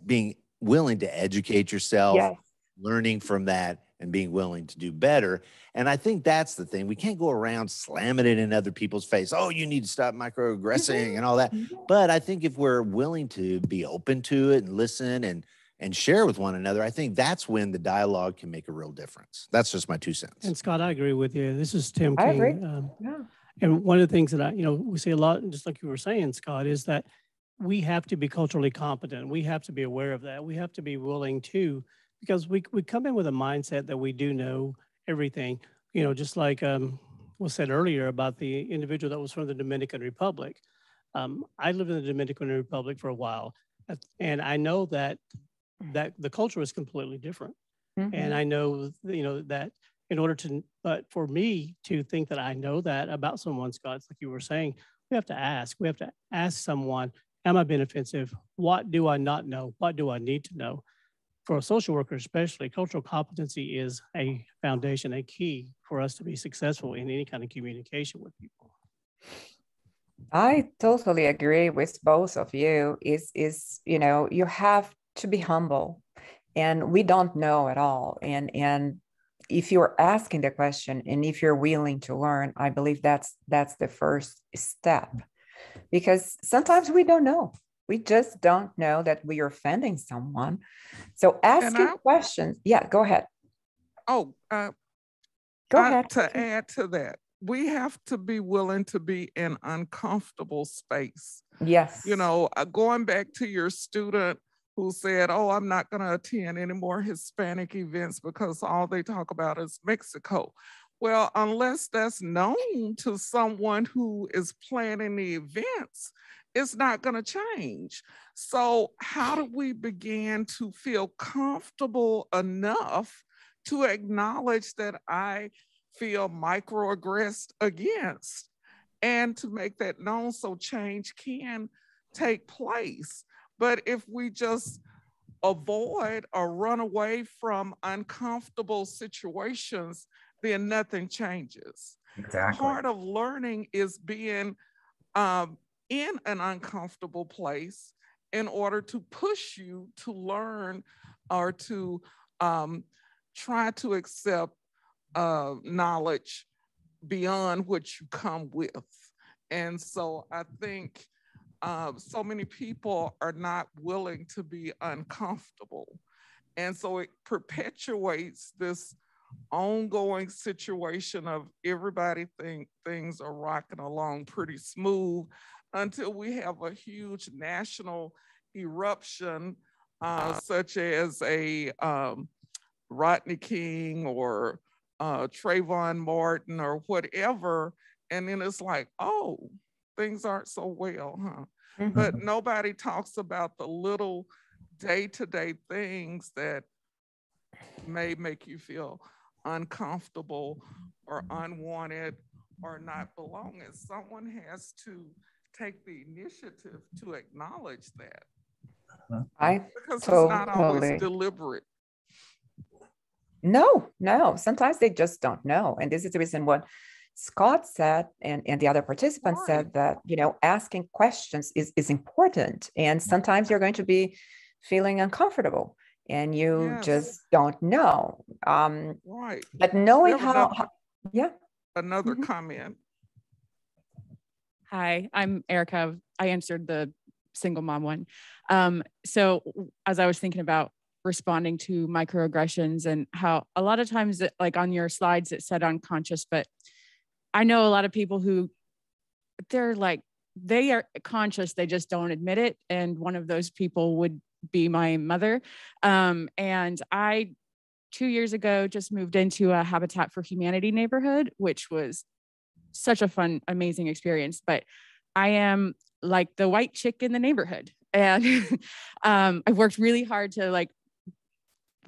being willing to educate yourself, Yes. learning from that, and being willing to do better. And I think that's the thing. We can't go around slamming it in other people's face. Oh, you need to stop microaggressing and all that. But I think if we're willing to be open to it and listen and share with one another, I think that's when the dialogue can make a real difference. That's just my 2 cents. And Scott, I agree with you. This is Tim I King. agree. Yeah. And one of the things that we see a lot, just like you were saying, Scott, is that we have to be culturally competent. We have to be aware of that. We have to be willing to, because we come in with a mindset that we do know everything, just like was said earlier about the individual that was from the Dominican Republic. I lived in the Dominican Republic for a while, and I know that the culture is completely different. And I know, that in order to, but for me to think that I know that about someone, Scott, it's like you were saying, we have to ask. We have to ask someone, am I being offensive? What do I not know? What do I need to know? For a social worker especially, cultural competency is a foundation, a key for us to be successful in any kind of communication with people. I totally agree with both of you. You have to be humble, and we don't know at all. And if you're asking the question and if you're willing to learn, I believe that's the first step, because sometimes we don't know. We just don't know that we are offending someone. So asking questions. Yeah, go ahead. Oh, go ahead. To add to that, we have to be willing to be in uncomfortable space. Yes. Going back to your student who said, oh, I'm not going to attend any more Hispanic events because all they talk about is Mexico. Well, unless that's known to someone who is planning the events, it's not going to change. So how do we begin to feel comfortable enough to acknowledge that I feel microaggressed against, and to make that known so change can take place? But if we just avoid or run away from uncomfortable situations, then nothing changes. Exactly. Part of learning is being in an uncomfortable place in order to push you to learn or to try to accept knowledge beyond what you come with. And so I think so many people are not willing to be uncomfortable. And so it perpetuates this ongoing situation of everybody think things are rocking along pretty smooth until we have a huge national eruption, such as a Rodney King or Trayvon Martin or whatever. And then it's like, oh, things aren't so well, huh? Mm-hmm. But nobody talks about the little day-to-day things that may make you feel uncomfortable or unwanted or not belonging. Someone has to take the initiative to acknowledge that. Because it's not always deliberate. No, sometimes they just don't know. And this is the reason what Scott said and the other participants said, that, asking questions is important. And sometimes you're going to be feeling uncomfortable and you just don't know. But knowing another comment. Hi, I'm Erica. I answered the single mom one. So as I was thinking about responding to microaggressions and how a lot of times, like on your slides, it said unconscious, but I know a lot of people who they are conscious, they just don't admit it. And one of those people would be my mother. And I, 2 years ago, just moved into a Habitat for Humanity neighborhood, which was such a fun, amazing experience. But I am like the white chick in the neighborhood. And I've worked really hard to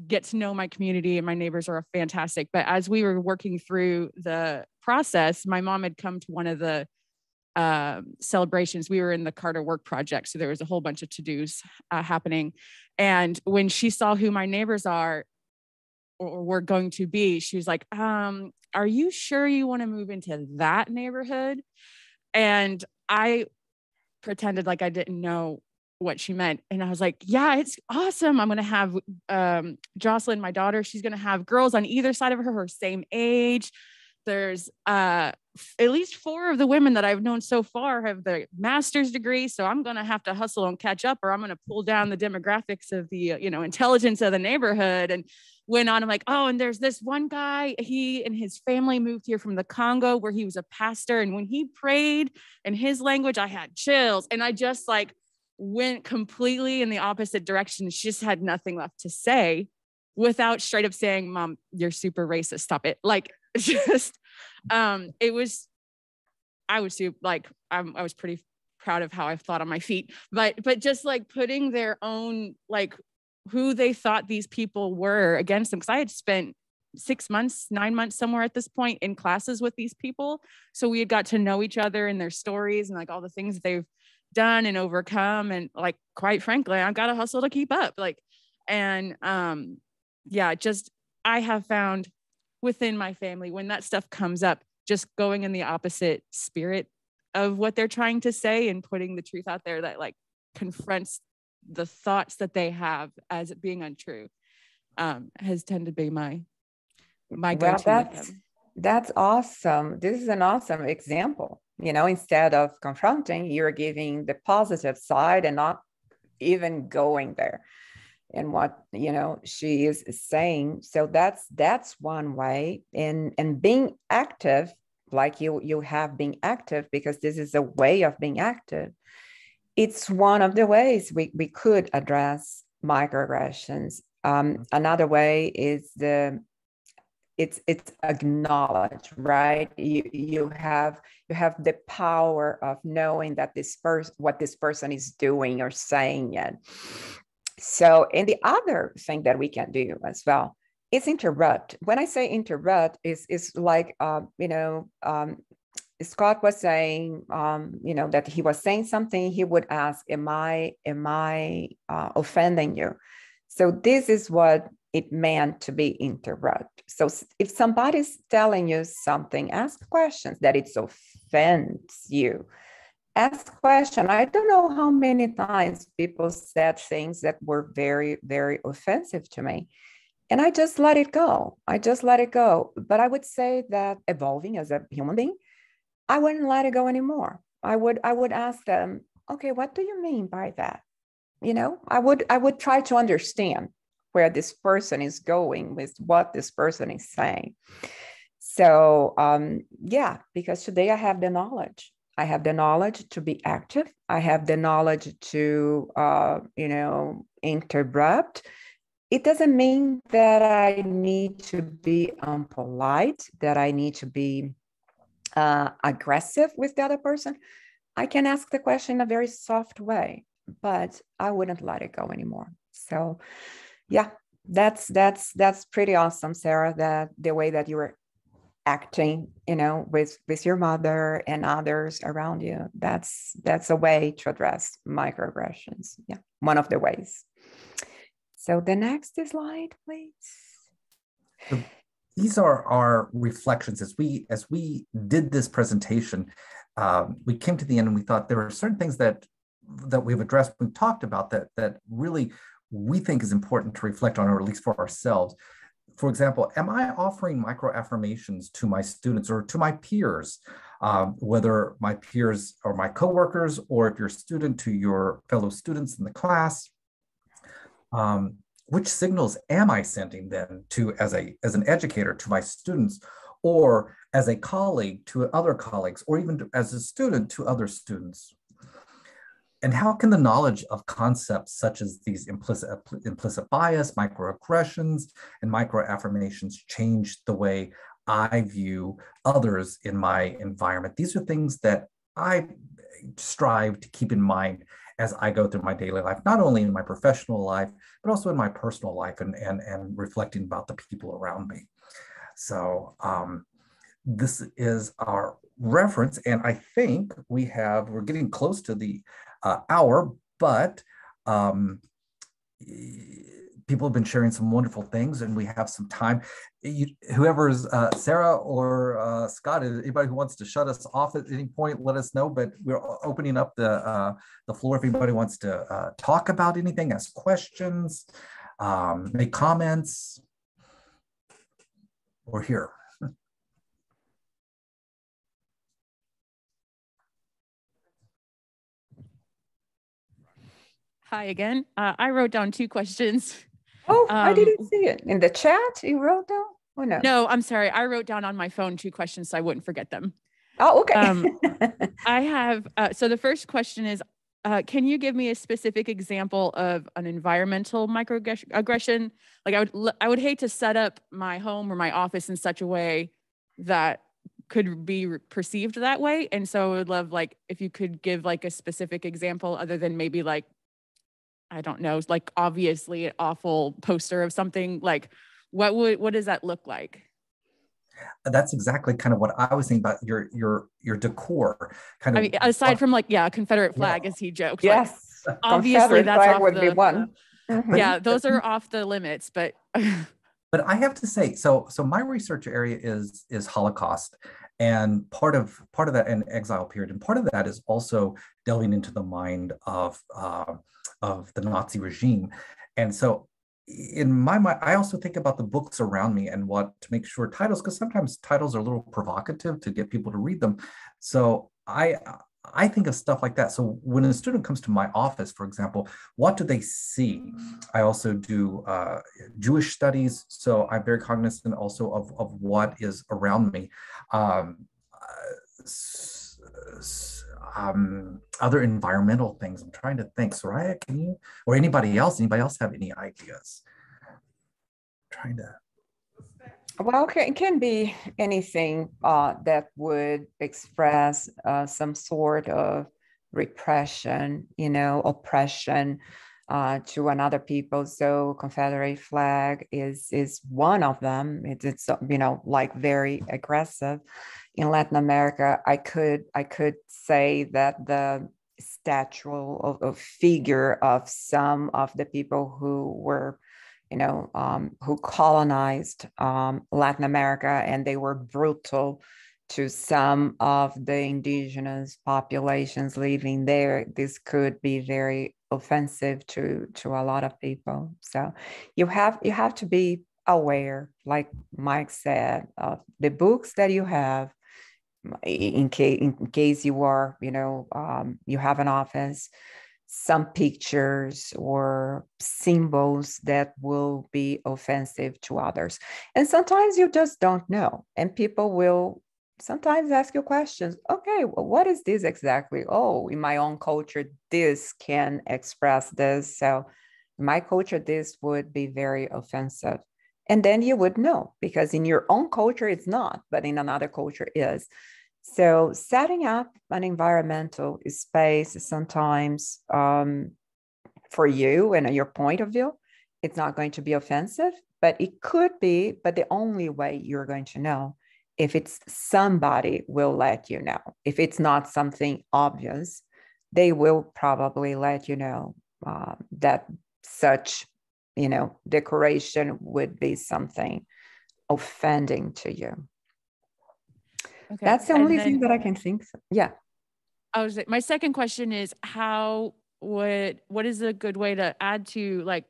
get to know my community, and my neighbors are fantastic. But as we were working through the process, my mom had come to one of the celebrations. We were in the Carter Work Project, so there was a whole bunch of to-dos happening. And when she saw who my neighbors are or were going to be, she was like, are you sure you want to move into that neighborhood? And I pretended like I didn't know what she meant. And I was like, yeah, it's awesome. I'm going to have Jocelyn, my daughter, she's going to have girls on either side of her same age. There's at least 4 of the women that I've known so far have the master's degree. So I'm going to have to hustle and catch up, or I'm going to pull down the demographics of the, intelligence of the neighborhood. And went on, I'm like, oh, and there's this one guy, he and his family moved here from the Congo where he was a pastor. And when he prayed in his language, I had chills. And I just like went completely in the opposite direction. She just had nothing left to say without straight up saying, Mom, you're super racist. Stop it. Like, just, it was, I was super, like, I was pretty proud of how I thought on my feet, but just like putting their own, like, who they thought these people were against them. Cause I had spent 6 months, 9 months somewhere at this point in classes with these people. So we had got to know each other and their stories and like all the things that they've done and overcome. And like, quite frankly, I've got to hustle to keep up. Like, and yeah, just, I have found within my family, when that stuff comes up, just going in the opposite spirit of what they're trying to say and putting the truth out there that like confronts the thoughts that they have as it being untrue, has tended to be my go-to with them. That's awesome. This is an awesome example. Instead of confronting, you're giving the positive side and not even going there and what she is saying. So that's one way. And being active, like you have been active, because this is a way of being active. It's one of the ways we could address microaggressions. Another way is it's acknowledge, right? You have the power of knowing that what this person is doing or saying it. So, and the other thing that we can do as well is interrupt. When I say interrupt, is like Scott was saying, that he was saying something, he would ask, am I offending you? So this is what it meant to be interrupt. So if somebody's telling you something, ask questions that it offends you. Ask question. I don't know how many times people said things that were very, very offensive to me. And I just let it go. But I would say that evolving as a human being, I wouldn't let it go anymore. I would ask them, okay, what do you mean by that? I would try to understand where this person is going with what this person is saying. So because today I have the knowledge. I have the knowledge to be active. I have the knowledge to, interrupt. It doesn't mean that I need to be unpolite, that I need to be aggressive with the other person. I can ask the question in a very soft way, but I wouldn't let it go anymore. So yeah, that's pretty awesome, Sarah, that the way that you were acting, with your mother and others around you, that's a way to address microaggressions. Yeah, one of the ways. So the next slide, please. These are our reflections as we did this presentation. We came to the end and we thought there were certain things that we've addressed, we've talked about that really we think is important to reflect on, or at least for ourselves. For example, am I offering micro-affirmations to my students or to my peers, whether my peers or my coworkers, or if you're a student, to your fellow students in the class? Which signals am I sending then to, as an educator, to my students, or as a colleague to other colleagues, or even as a student to other students? And how can the knowledge of concepts such as these implicit bias, microaggressions, and micro-affirmations change the way I view others in my environment? These are things that I strive to keep in mind as I go through my daily life, not only in my professional life, but also in my personal life, and reflecting about the people around me. So this is our reference, and I think we're getting close to the hour, but people have been sharing some wonderful things, and we have some time. Whoever's Sarah or Scott, anybody who wants to shut us off at any point, let us know. But we're opening up the floor if anybody wants to talk about anything, ask questions, make comments. We're here. Hi again. I wrote down 2 questions. Oh, I didn't see it. In the chat you wrote down? Oh, no. No, I'm sorry. I wrote down on my phone 2 questions so I wouldn't forget them. Oh, okay. I have, so the first question is, can you give me a specific example of an environmental microaggression? Like I would hate to set up my home or my office in such a way that could be perceived that way. And so I would love, like, if you could give like a specific example other than maybe like, I don't know, like obviously an awful poster of something. Like what does that look like? That's exactly kind of what I was thinking about your decor. Kind of, I mean, aside from like, yeah, a Confederate flag, as he joked. Yes, like, obviously that's off would the, be one. Yeah, those are off the limits, but. But I have to say, so my research area is Holocaust, and part of that, and exile period, and part of that is also delving into the mind of the Nazi regime, and so. In my mind, I also think about the books around me and what to make sure titles, because sometimes titles are a little provocative to get people to read them. So I think of stuff like that. So when a student comes to my office, for example, what do they see? I also do Jewish studies, so I'm very cognizant also of what is around me. Other environmental things. I'm trying to think. Soraya, can you, or anybody else have any ideas? I'm trying to. Well, it can be anything that would express some sort of repression, oppression to another people. So Confederate flag is one of them. It's like very aggressive. In Latin America, I could say that the statue of figure of some of the people who were, who colonized Latin America, and they were brutal to some of the indigenous populations living there. This could be very offensive to a lot of people. So you have to be aware, like Mike said, of the books that you have. In case you are, you have an office, some pictures or symbols that will be offensive to others. And sometimes you just don't know. And people will sometimes ask you questions. Okay, well, what is this exactly? Oh, in my own culture, this can express this. So in my culture, this would be very offensive. And then you would know, because in your own culture, it's not, but in another culture is. So setting up an environmental space sometimes for you and your point of view, it's not going to be offensive, but it could be. But the only way you're going to know if it's somebody will let you know. If it's not something obvious, they will probably let you know that such, decoration would be something offending to you. Okay. That's the only thing that I can think of. Yeah. My second question is what is a good way to add to like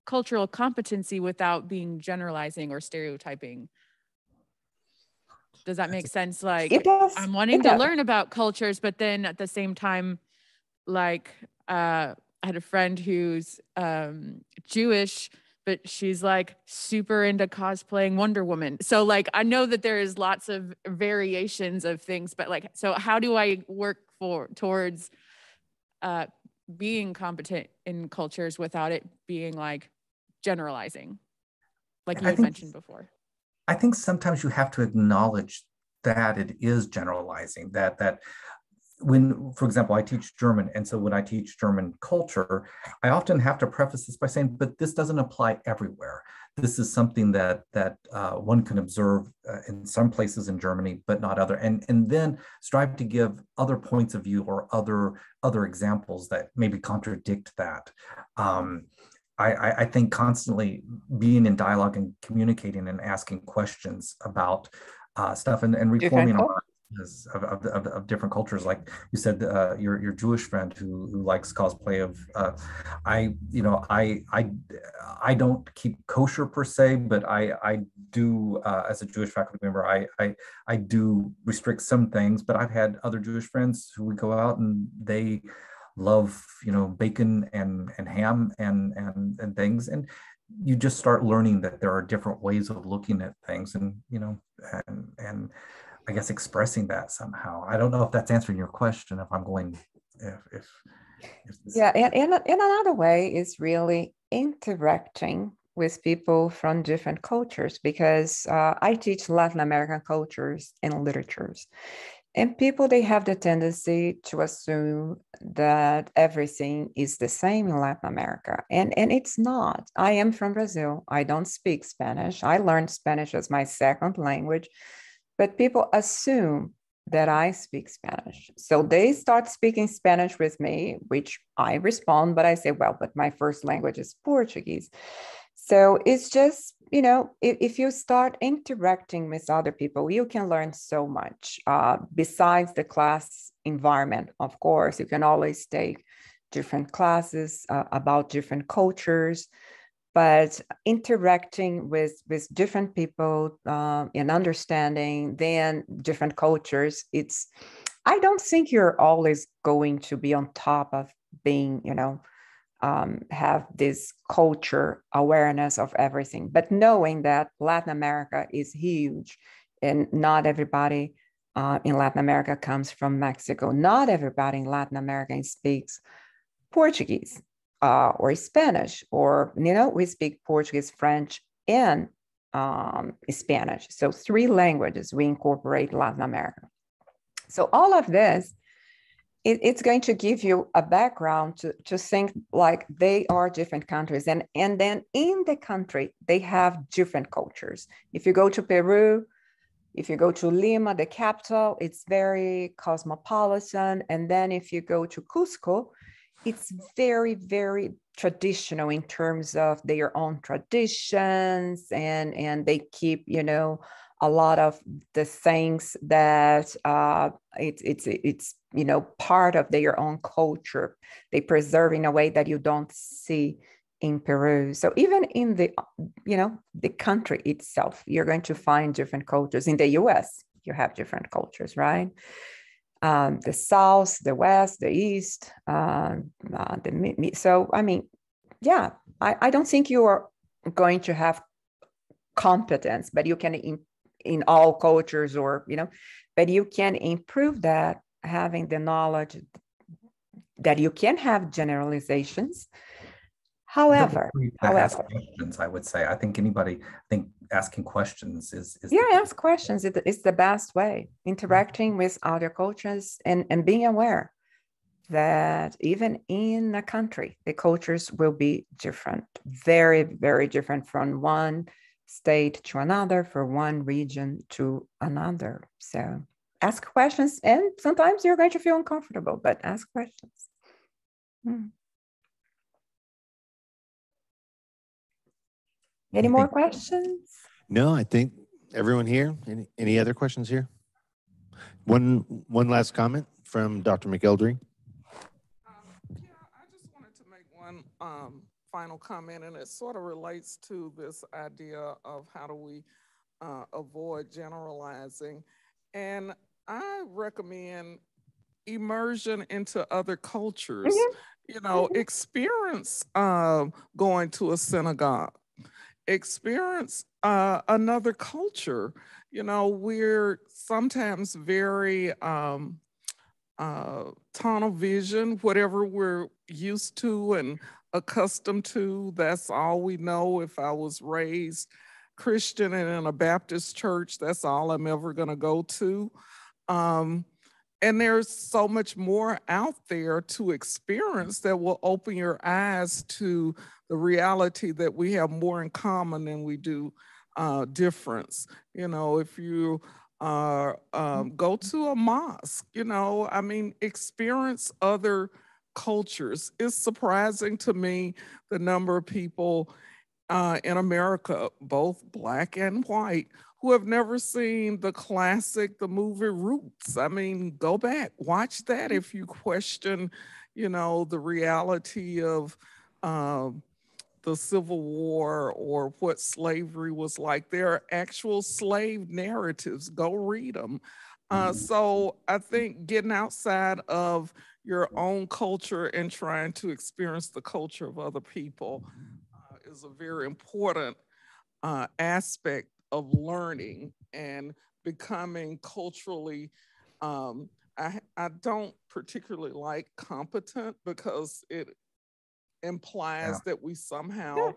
cultural competency without being generalizing or stereotyping? Does that make sense? Like I'm wanting to learn about cultures, but then at the same time, like I had a friend who's Jewish, but she's like super into cosplaying Wonder Woman. So like, I know that there is lots of variations of things, but like, so how do I work towards being competent in cultures without it being like generalizing, like you had mentioned before? I think sometimes you have to acknowledge that it is generalizing, that when, for example, I teach German, and so when I teach German culture, I often have to preface this by saying, but this doesn't apply everywhere. this is something that one can observe in some places in Germany, but not other, and then strive to give other points of view or other examples that maybe contradict that. I think constantly being in dialogue and communicating and asking questions about stuff and reforming our of different cultures. Like you said, your Jewish friend who likes cosplay of, I don't keep kosher per se, but I do, as a Jewish faculty member, I do restrict some things, but I've had other Jewish friends who would go out and they love, bacon and ham and things. And you just start learning that there are different ways of looking at things and I guess expressing that somehow. I don't know if that's answering your question, if I'm going, if yeah, and another way is really interacting with people from different cultures, because I teach Latin American cultures and literatures. And people, they have the tendency to assume that everything is the same in Latin America. And it's not. I am from Brazil. I don't speak Spanish. I learned Spanish as my second language. But people assume that I speak Spanish. So they start speaking Spanish with me, which I respond, but I say, well, but my first language is Portuguese. So it's just, if you start interacting with other people, you can learn so much. Besides the class environment, of course, you can always take different classes about different cultures. But interacting with different people and understanding then different cultures, I don't think you're always going to be on top of being, have this culture awareness of everything, but knowing that Latin America is huge and not everybody in Latin America comes from Mexico. Not everybody in Latin America speaks Portuguese. Or Spanish, or, we speak Portuguese, French, and Spanish. So 3 languages we incorporate Latin America. So all of this, it's going to give you a background to think like they are different countries. And then in the country, they have different cultures. If you go to Peru, if you go to Lima, the capital, it's very cosmopolitan. And then if you go to Cusco, it's very, very traditional in terms of their own traditions, and they keep, a lot of the things that it's part of their own culture. They preserve in a way that you don't see in Peru. So even in the, the country itself, you're going to find different cultures. In the US, you have different cultures, right? The South, the West, the East, so, I mean, yeah, I don't think you are going to have competence, but you can in all cultures or, but you can improve that having the knowledge that you can have generalizations. However, ask questions, I would say. I think asking questions is ask questions. It's the best way. Interacting with other cultures and being aware that even in a country, the cultures will be different, very, very different from one state to another, from one region to another. So ask questions, and sometimes you're going to feel uncomfortable, but ask questions. Any more questions? No, I think everyone here. Any other questions here? One last comment from Dr. McElderry. I just wanted to make one final comment, and it sort of relates to this idea of how do we avoid generalizing. And I recommend immersion into other cultures. Experience going to a synagogue. Experience another culture. We're sometimes very tunnel vision, whatever we're used to and accustomed to, that's all we know. If I was raised Christian and in a Baptist church, that's all I'm ever going to go to. And there's so much more out there to experience that will open your eyes to the reality that we have more in common than we do difference. You know, if you go to a mosque, you know, I mean, experience other cultures. It's surprising to me the number of people in America, both Black and white, who have never seen the movie Roots. I mean, go back, watch that if you question, you know, the reality of the Civil War or what slavery was like. There are actual slave narratives. Go read them. So I think getting outside of your own culture and trying to experience the culture of other people is a very important aspect of learning and becoming culturally. I don't particularly like competent because it implies that we somehow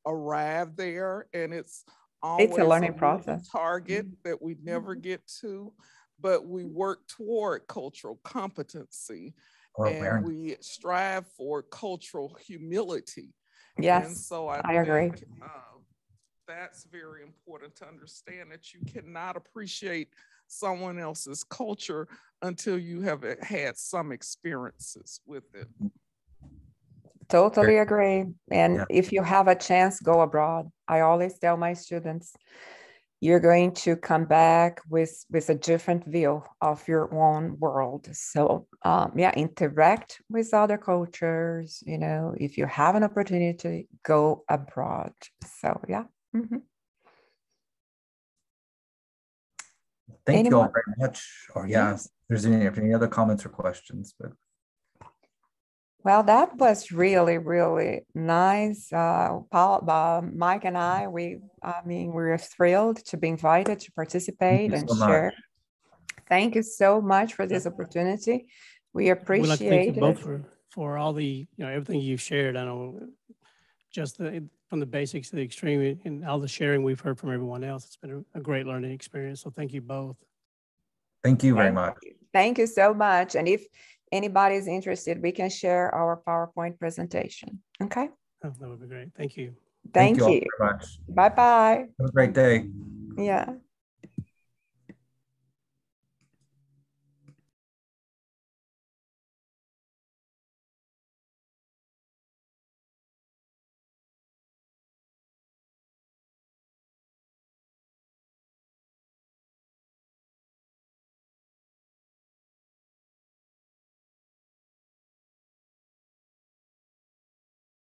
arrive there, and it's always a learning process target that we never get to, but we work toward cultural competency and we strive for cultural humility. Yes, and so I agree. That's very important to understand, that you cannot appreciate someone else's culture until you have had some experiences with it. Totally agree. And if you have a chance, go abroad. I always tell my students, you're going to come back with a different view of your own world. So yeah, interact with other cultures, you know, if you have an opportunity to go abroad. So yeah. Mm-hmm. Thank you all very much. Or yes, if there's any other comments or questions, but. Well, that was really, really nice. Mike and I we're thrilled to be invited to participate and share. Thank you so much for this opportunity. We appreciate We'd like to thank you both for all the, everything you've shared. I know just from the basics to the extreme and all the sharing we've heard from everyone else. It's been a great learning experience. So thank you both. Thank you very much. Thank you so much. And if anybody is interested, we can share our PowerPoint presentation. Okay. Oh, that would be great. Thank you. Thank you all very much. Bye-bye. Have a great day. Yeah.